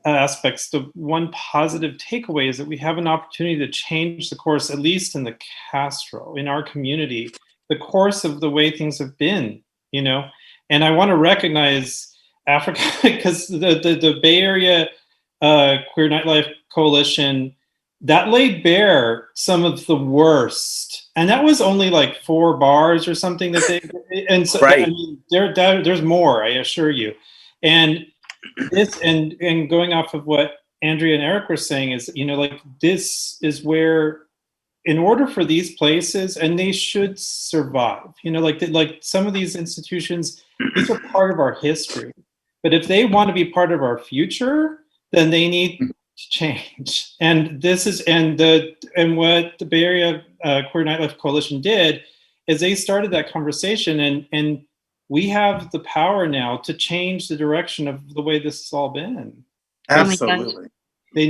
aspects, the one positive takeaway is that we have an opportunity to change the course, at least in the Castro, in our community, the course of the way things have been, you know. And I want to recognize Africa, because the Bay Area Queer Nightlife Coalition, that laid bare some of the worst, and that was only like 4 bars or something that they. And so, Right. I mean, there's more, I assure you. And this, and going off of what Andrea and Eric were saying, is, you know, like, this is where, in order for these places, and they should survive, you know, like some of these institutions, these are part of our history. But if they want to be part of our future, then they need to change. And this is, and what the Bay Area Queer Nightlife Coalition did is they started that conversation, and we have the power now to change the direction of the way this has all been. Absolutely.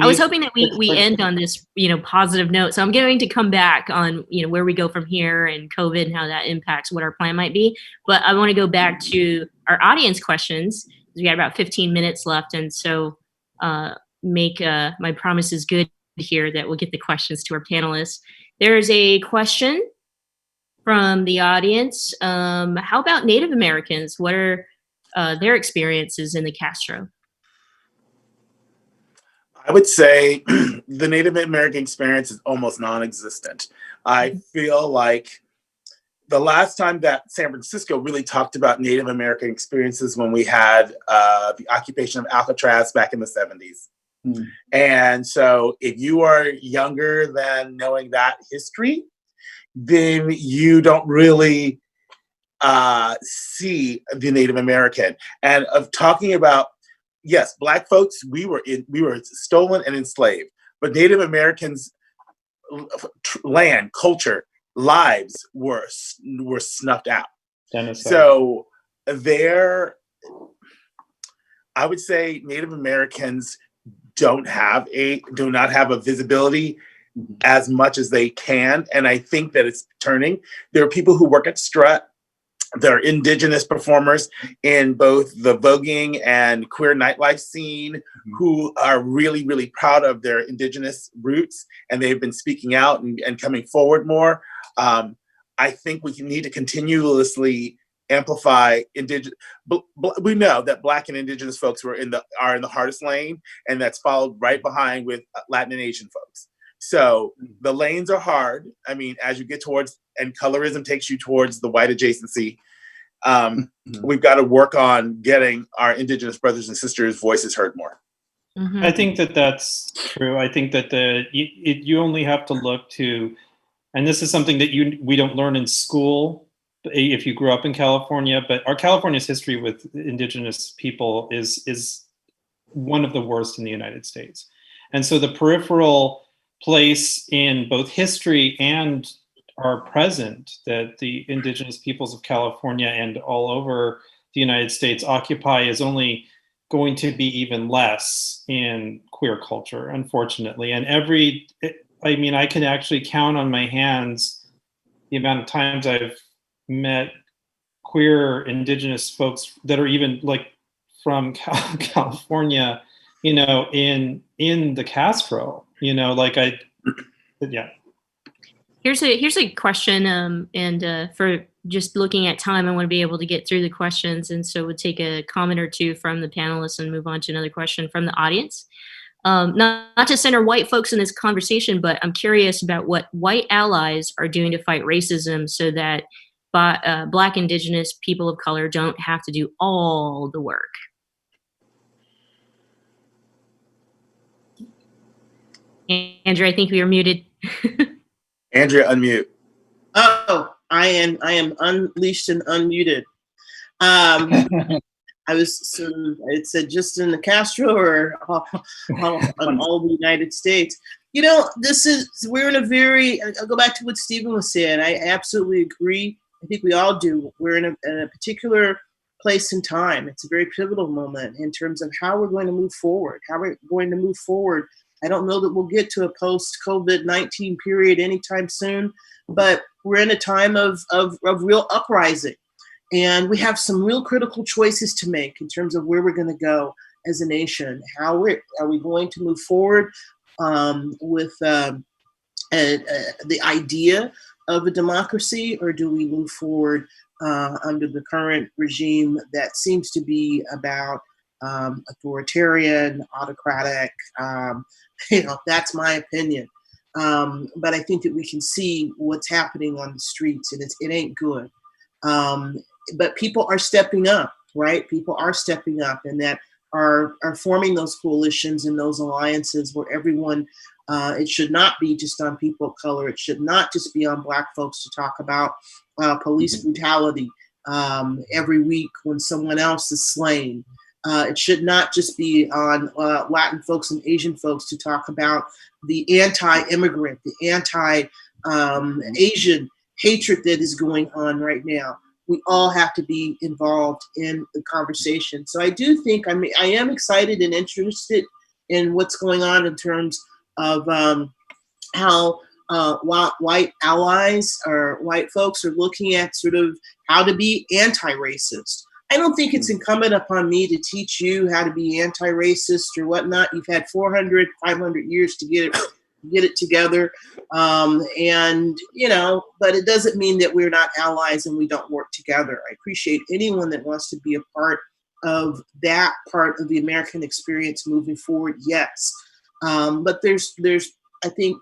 I was hoping that we end on this, you know, positive note. So I'm going to come back on, you know, where we go from here and COVID and how that impacts what our plan might be. But I want to go back to our audience questions. We got about 15 minutes left, and so make my promises good here that we'll get the questions to our panelists. There's a question from the audience. How about Native Americans? What are their experiences in the Castro? I would say the Native American experience is almost non-existent. I feel like the last time that San Francisco really talked about Native American experiences when we had the occupation of Alcatraz back in the 70s. And so if you are younger than knowing that history, then you don't really see the Native American. And of talking about, yes, Black folks, we were stolen and enslaved, but Native Americans' land, culture, lives were snuffed out. Genocide. So I would say Native Americans do not have a visibility as much as they can, and I think that it's turning. There are people who work at Strut. There are indigenous performers in both the voguing and queer nightlife scene who are really, really proud of their indigenous roots, and they've been speaking out and coming forward more. I think we need to continuously amplify indigenous. We know that Black and indigenous folks are in the hardest lane, and that's followed right behind with Latin and Asian folks. So the lanes are hard. I mean, as you get towards, and colorism takes you towards the white adjacency, we've got to work on getting our indigenous brothers and sisters' voices heard more. I think that's true. I think that you only have to look to, and this is something that we don't learn in school if you grew up in California, but our California's history with indigenous people is one of the worst in the United States. And so the peripheral place in both history and our present that the indigenous peoples of California and all over the United States occupy is only going to be even less in queer culture, unfortunately. And I can actually count on my hands the amount of times I've met queer indigenous folks that are even like from California, you know, in the Castro, you know, like yeah. Here's a question, and for just looking at time, I want to be able to get through the questions, and so we'll take a comment or two from the panelists and move on to another question from the audience. Not to center white folks in this conversation, but I'm curious about what white allies are doing to fight racism so that Black, Indigenous, people of color don't have to do all the work. Andrew, I think we are muted. Andrea, unmute. Oh, I am unleashed and unmuted. it said just in the Castro or on all the United States. You know, we're in a very, I'll go back to what Stephen was saying. I absolutely agree. I think we all do. We're in a particular place in time. It's a very pivotal moment in terms of how we're going to move forward, I don't know that we'll get to a post-COVID-19 period anytime soon, but we're in a time of real uprising. And we have some real critical choices to make in terms of where we're going to go as a nation. Are we going to move forward with the idea of a democracy, or do we move forward under the current regime that seems to be about authoritarian, autocratic? That's my opinion. But I think that we can see what's happening on the streets, and it ain't good. But people are stepping up, right? People are stepping up, and that are forming those coalitions and those alliances where everyone, it should not be just on people of color. It should not just be on Black folks to talk about police brutality every week when someone else is slain. It should not just be on Latin folks and Asian folks to talk about the anti-immigrant, the anti-Asian hatred that is going on right now. We all have to be involved in the conversation. So I do think, I am excited and interested in what's going on in terms of how white allies or white folks are looking at sort of how to be anti-racist. I don't think it's incumbent upon me to teach you how to be anti-racist or whatnot. You've had 400, 500 years to get it together. And, but it doesn't mean that we're not allies and we don't work together. I appreciate anyone that wants to be a part of that part of the American experience moving forward. Yes. But there's, I think,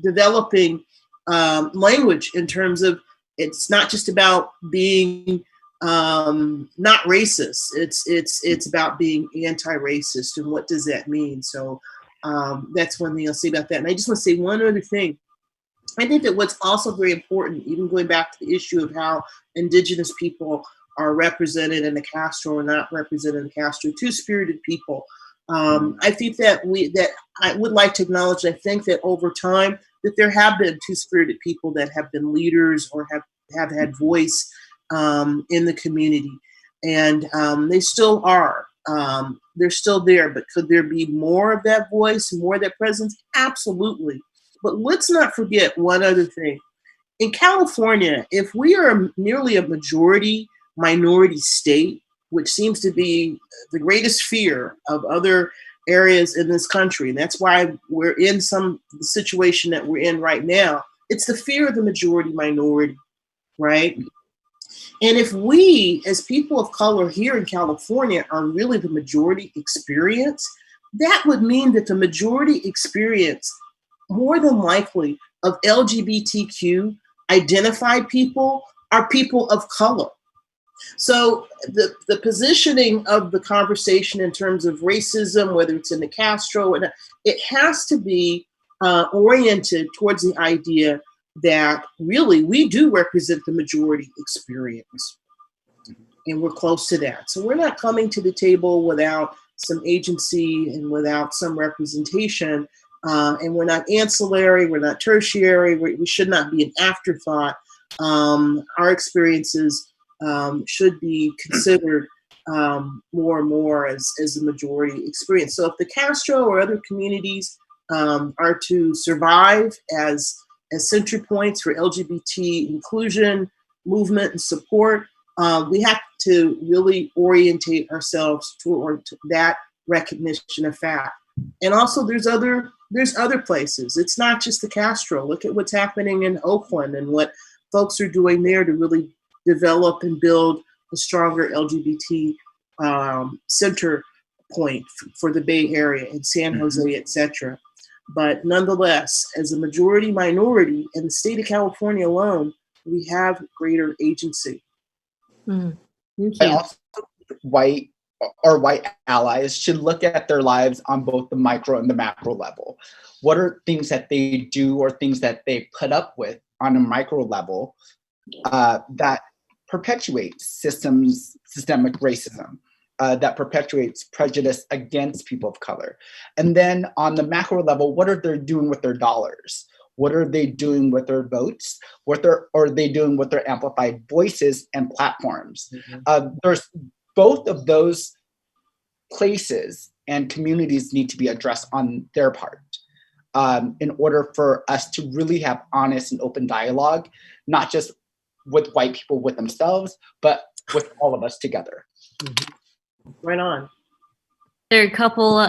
developing language in terms of, it's not just about being not racist. It's about being anti-racist, and what does that mean? So that's one thing I'll say about that. And I just want to say one other thing. I think that what's also very important, even going back to the issue of how Indigenous people are represented in the Castro or not represented in the Castro, two-spirited people. I think that I would like to acknowledge, I think that over time that there have been two-spirited people that have been leaders or have had voice in the community, and they still are. They're still there, but could there be more of that voice, more of that presence? Absolutely. But let's not forget one other thing. In California, if we are nearly a majority minority state, which seems to be the greatest fear of other areas in this country, and that's why we're in the situation that we're in right now, it's the fear of the majority minority, right? And if we, as people of color here in California, are really the majority experience, that would mean that the majority experience, more than likely, of LGBTQ identified people are people of color. So the positioning of the conversation in terms of racism, whether it's in the Castro, it has to be oriented towards the idea that really we do represent the majority experience, and we're close to that. So we're not coming to the table without some agency and without some representation, and we're not ancillary, we're not tertiary, we should not be an afterthought. Our experiences should be considered more and more as the majority experience. So if the Castro or other communities are to survive as central points for LGBT inclusion, movement, and support, we have to really orientate ourselves toward that recognition of fact. And also there's other places. It's not just the Castro. Look at what's happening in Oakland and what folks are doing there to really develop and build a stronger LGBT center point for the Bay Area and San Jose, et cetera. But nonetheless, as a majority minority in the state of California alone, we have greater agency. Thank you. Also, white allies should look at their lives on both the micro and the macro level. What are things that they do or things that they put up with on a micro level that perpetuates systemic racism, that perpetuates prejudice against people of color. And then on the macro level, what are they doing with their dollars? What are they doing with their votes? What are they doing with their amplified voices and platforms? There's both of those places and communities need to be addressed on their part in order for us to really have honest and open dialogue, not just with white people with themselves, but with all of us together. Right on. There are a couple,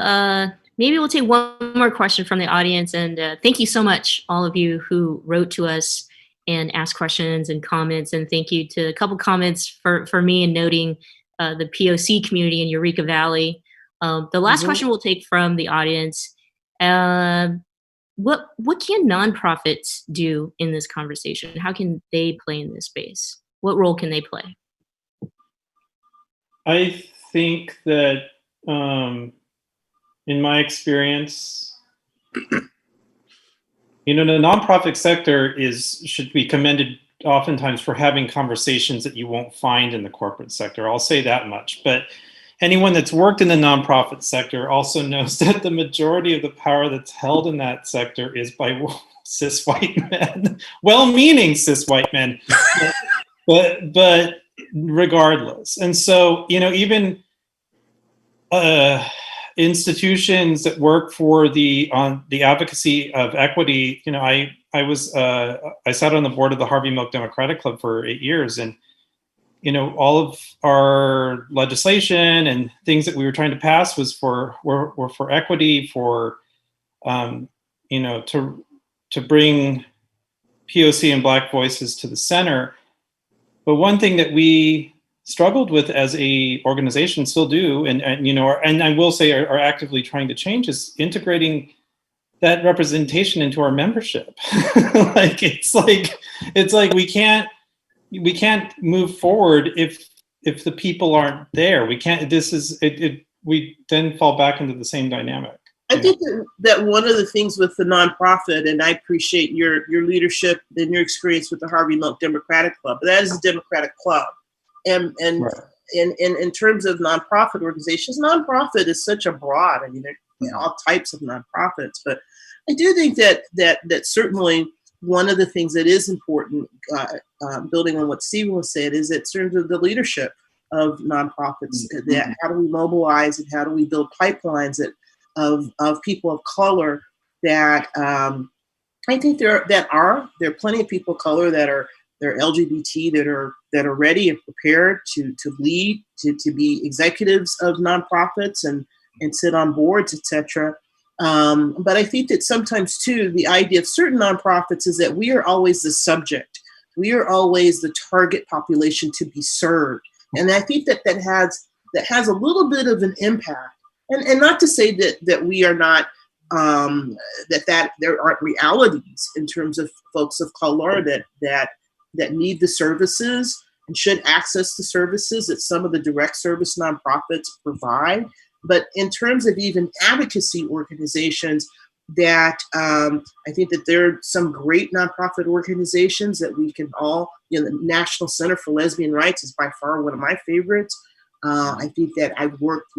maybe we'll take one more question from the audience. And thank you so much, all of you who wrote to us and asked questions and comments. And thank you to a couple comments for me in noting the POC community in Eureka Valley. The last question we'll take from the audience, what can nonprofits do in this conversation? How can they play in this space? What role can they play? I think that in my experience, the nonprofit sector should be commended oftentimes for having conversations that you won't find in the corporate sector. I'll say that much. But anyone that's worked in the nonprofit sector also knows that the majority of the power that's held in that sector is by cis white men, well-meaning cis white men, but regardless. And so, even institutions that work for the advocacy of equity, I sat on the board of the Harvey Milk Democratic Club for 8 years, and all of our legislation and things that we were trying to pass were for equity, for to bring POC and Black voices to the center. But one thing that we struggled with as a organization, still do, and I will say are actively trying to change, is integrating that representation into our membership. It's like we can't move forward if the people aren't there. We can't. We then fall back into the same dynamic. I think that one of the things with the nonprofit, and I appreciate your leadership and your experience with the Harvey Milk Democratic Club, but that is a democratic club. And right. in terms of nonprofit organizations, nonprofit is such a broad, there are all types of nonprofits, but I do think that certainly one of the things that is important, building on what Stephen was saying, is in terms of the leadership of nonprofits, that how do we mobilize and how do we build pipelines of people of color that I think there are plenty of people of color they're LGBT that are ready and prepared to lead, to be executives of nonprofits and sit on boards, etc. But I think that sometimes too, the idea of certain nonprofits is that we are always the subject. We are always the target population to be served. And I think that has a little bit of an impact. And not to say that we are not, that there aren't realities in terms of folks of color that need the services and should access the services that some of the direct service nonprofits provide. But in terms of even advocacy organizations, that I think that there are some great nonprofit organizations that we can all, the National Center for Lesbian Rights is by far one of my favorites. I think that I've worked,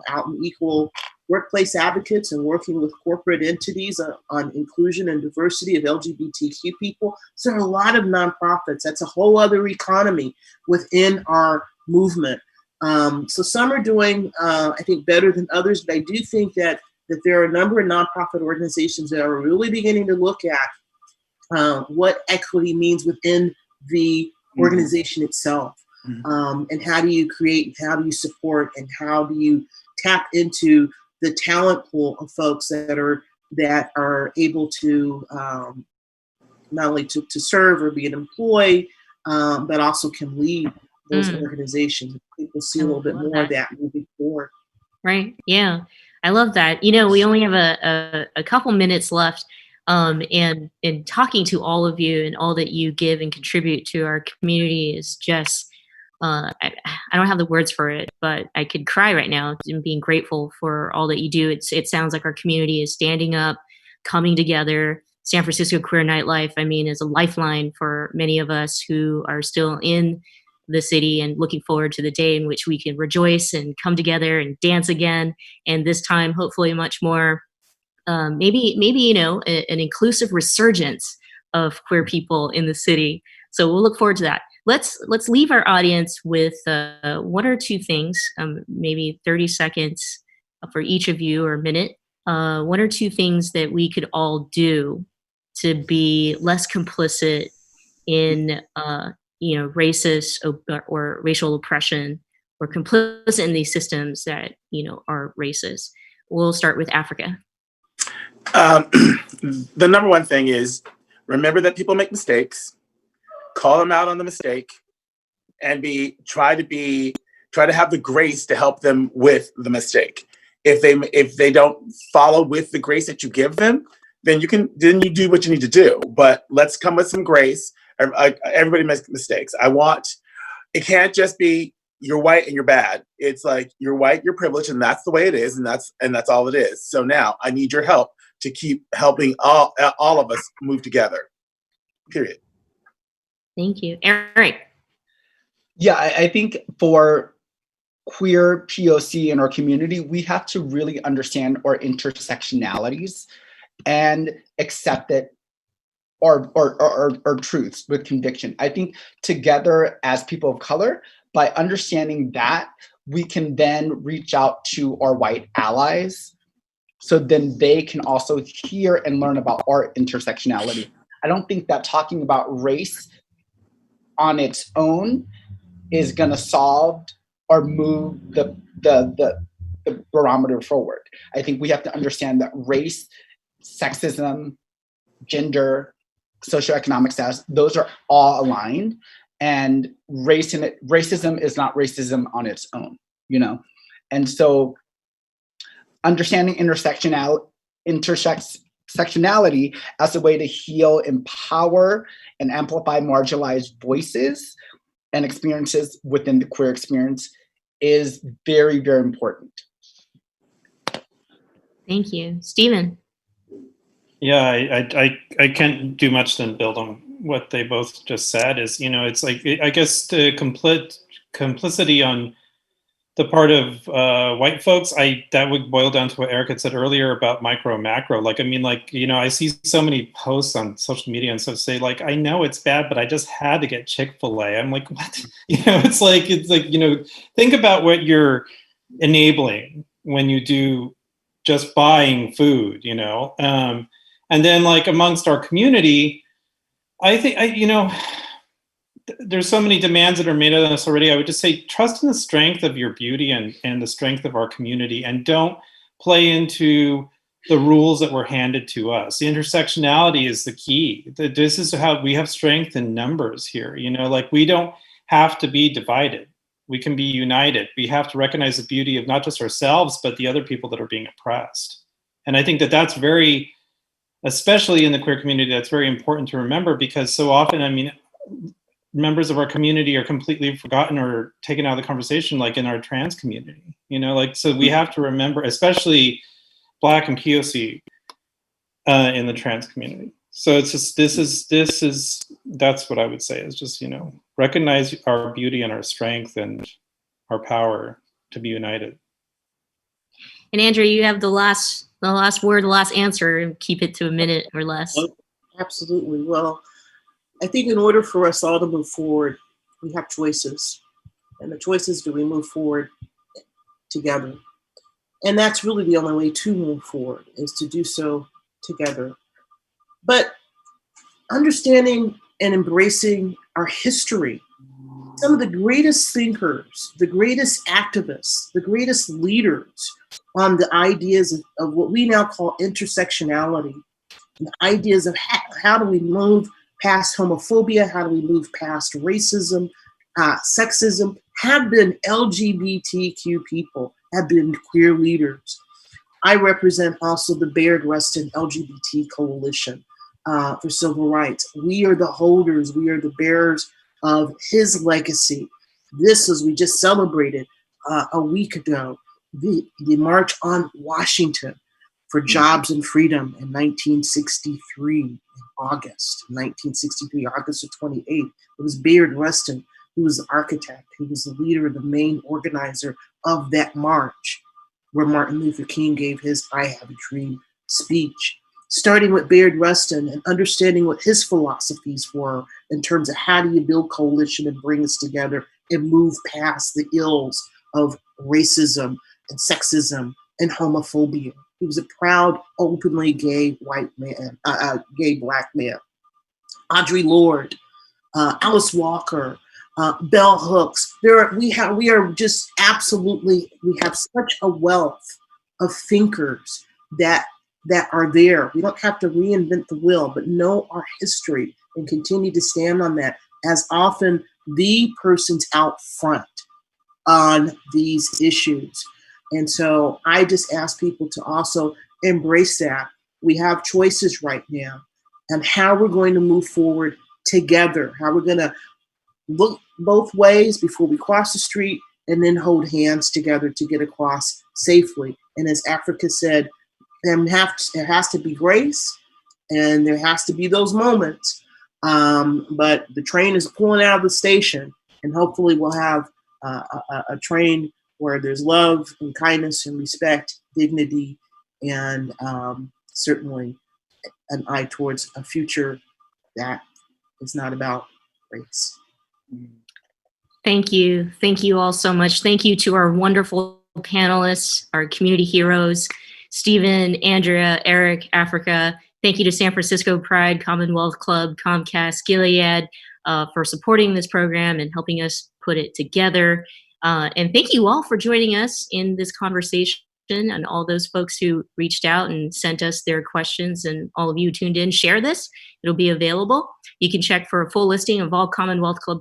out in equal workplace advocates and working with corporate entities on inclusion and diversity of LGBTQ people. So there are a lot of nonprofits. That's a whole other economy within our movement. So some are doing, I think, better than others, but I do think that there are a number of nonprofit organizations that are really beginning to look at what equity means within the organization itself. And how do you create, and how do you support, and how do you tap into the talent pool of folks that are able to not only to serve or be an employee, but also can lead those organizations. People see a little bit more of that moving forward. Right. Yeah. I love that. We only have a couple minutes left. And in talking to all of you and all that you give and contribute to our community is just, I don't have the words for it, but I could cry right now and being grateful for all that you do. It sounds like our community is standing up, coming together. San Francisco Queer Nightlife, is a lifeline for many of us who are still in the city, and looking forward to the day in which we can rejoice and come together and dance again. And this time, hopefully, much more, maybe an inclusive resurgence of queer people in the city. So we'll look forward to that. Let's leave our audience with one or two things, maybe 30 seconds for each of you, or a minute. One or two things that we could all do to be less complicit in racist or racial oppression, or complicit in these systems that are racist. We'll start with Africa. The number one thing is remember that people make mistakes, call them out on the mistake, and try to have the grace to help them with the mistake. If they don't follow with the grace that you give them, then you do what you need to do. But let's come with some grace. Everybody makes mistakes. It can't just be you're white and you're bad. It's like you're white, you're privileged, and that's the way it is, and that's all it is. So now I need your help to keep helping all of us move together. Period. Thank you. Eric. Yeah, I think for queer POC in our community, we have to really understand our intersectionalities and accept it, or truths with conviction. I think together as people of color, by understanding that, we can then reach out to our white allies, so then they can also hear and learn about our intersectionality. I don't think that talking about race on its own is going to solve or move the barometer forward. I think we have to understand that race, sexism, gender, socioeconomic status, those are all aligned, and racism is not racism on its own, And so understanding intersectionality as a way to heal, empower, and amplify marginalized voices and experiences within the queer experience is very, very important. Thank you. Stephen. Yeah, I can't do much than build on what they both just said. Is it's like, I guess, the complicity on the part of white folks, that would boil down to what Eric had said earlier about micro and macro. I see so many posts on social media and stuff say I know it's bad, but I just had to get Chick-fil-A. I'm like, what? It's like think about what you're enabling when you do just buying food, and then amongst our community, I think there's so many demands that are made on us already. I would just say trust in the strength of your beauty and the strength of our community, and don't play into the rules that were handed to us. The intersectionality is the key. This is how we have strength in numbers here. We don't have to be divided. We can be united. We have to recognize the beauty of not just ourselves, but the other people that are being oppressed. And I think that that's very, especially in the queer community, that's very important to remember, because so often, members of our community are completely forgotten or taken out of the conversation, like in our trans community, so we have to remember, especially Black and POC in the trans community. So it's just, that's what I would say, is just, recognize our beauty and our strength and our power to be united. And Andrea, you have the last word, the last answer, and keep it to a minute or less. Absolutely. Well, I think in order for us all to move forward, we have choices. And the choices, do we move forward together? And that's really the only way to move forward, is to do so together. But understanding and embracing our history, some of the greatest thinkers, the greatest activists, the greatest leaders on the ideas of what we now call intersectionality, and the ideas of how do we move past homophobia, how do we move past racism, sexism, have been LGBTQ people, have been queer leaders. I represent also the Bayard Rustin LGBT Coalition for Civil Rights. We are the holders, we are the bearers of his legacy. This, as we just celebrated a week ago, the March on Washington for Jobs and Freedom in 1963, August 1963, August of 28th. It was Bayard Rustin who was the architect, who was the leader, the main organizer of that march, where Martin Luther King gave his I Have a Dream speech. Starting with Bayard Rustin and understanding what his philosophies were in terms of how do you build coalition and bring us together and move past the ills of racism and sexism and homophobia. He was a proud, openly gay white man, gay black man. Audre Lorde, Alice Walker, Bell Hooks. We have such a wealth of thinkers that are there. We don't have to reinvent the wheel, but know our history and continue to stand on that as often the person's out front on these issues. And so I just ask people to also embrace that. We have choices right now and how we're going to move forward together, how we're going to look both ways before we cross the street and then hold hands together to get across safely. And as Africa said, there has to be grace and there has to be those moments. But the train is pulling out of the station, and hopefully we'll have a train where there's love and kindness and respect, dignity, and certainly an eye towards a future that is not about race. Thank you. Thank you all so much. Thank you to our wonderful panelists, our community heroes, Stephen, Andrea, Eric, Africa. Thank you to San Francisco Pride, Commonwealth Club, Comcast, Gilead for supporting this program and helping us put it together. And thank you all for joining us in this conversation, and all those folks who reached out and sent us their questions, and all of you tuned in. Share this. It'll be available. You can check for a full listing of all Commonwealth Club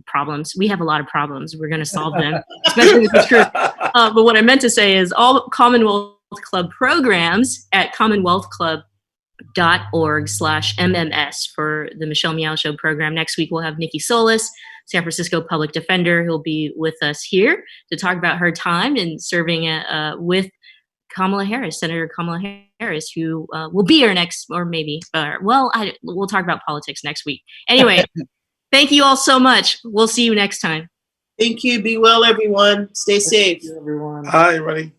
problems. We have a lot of problems. We're going to solve them, especially with the truth. But what I meant to say is all Commonwealth Club programs at commonwealthclub.org/MMS for the Michelle Meow Show program. Next week, we'll have Nikki Solis, San Francisco public defender, who'll be with us here to talk about her time in serving with Kamala Harris, Senator Kamala Harris, who will be here next, or maybe, we'll talk about politics next week. Anyway, thank you all so much. We'll see you next time. Thank you. Be well, everyone. Stay safe. Thank you, everyone. Hi, everybody.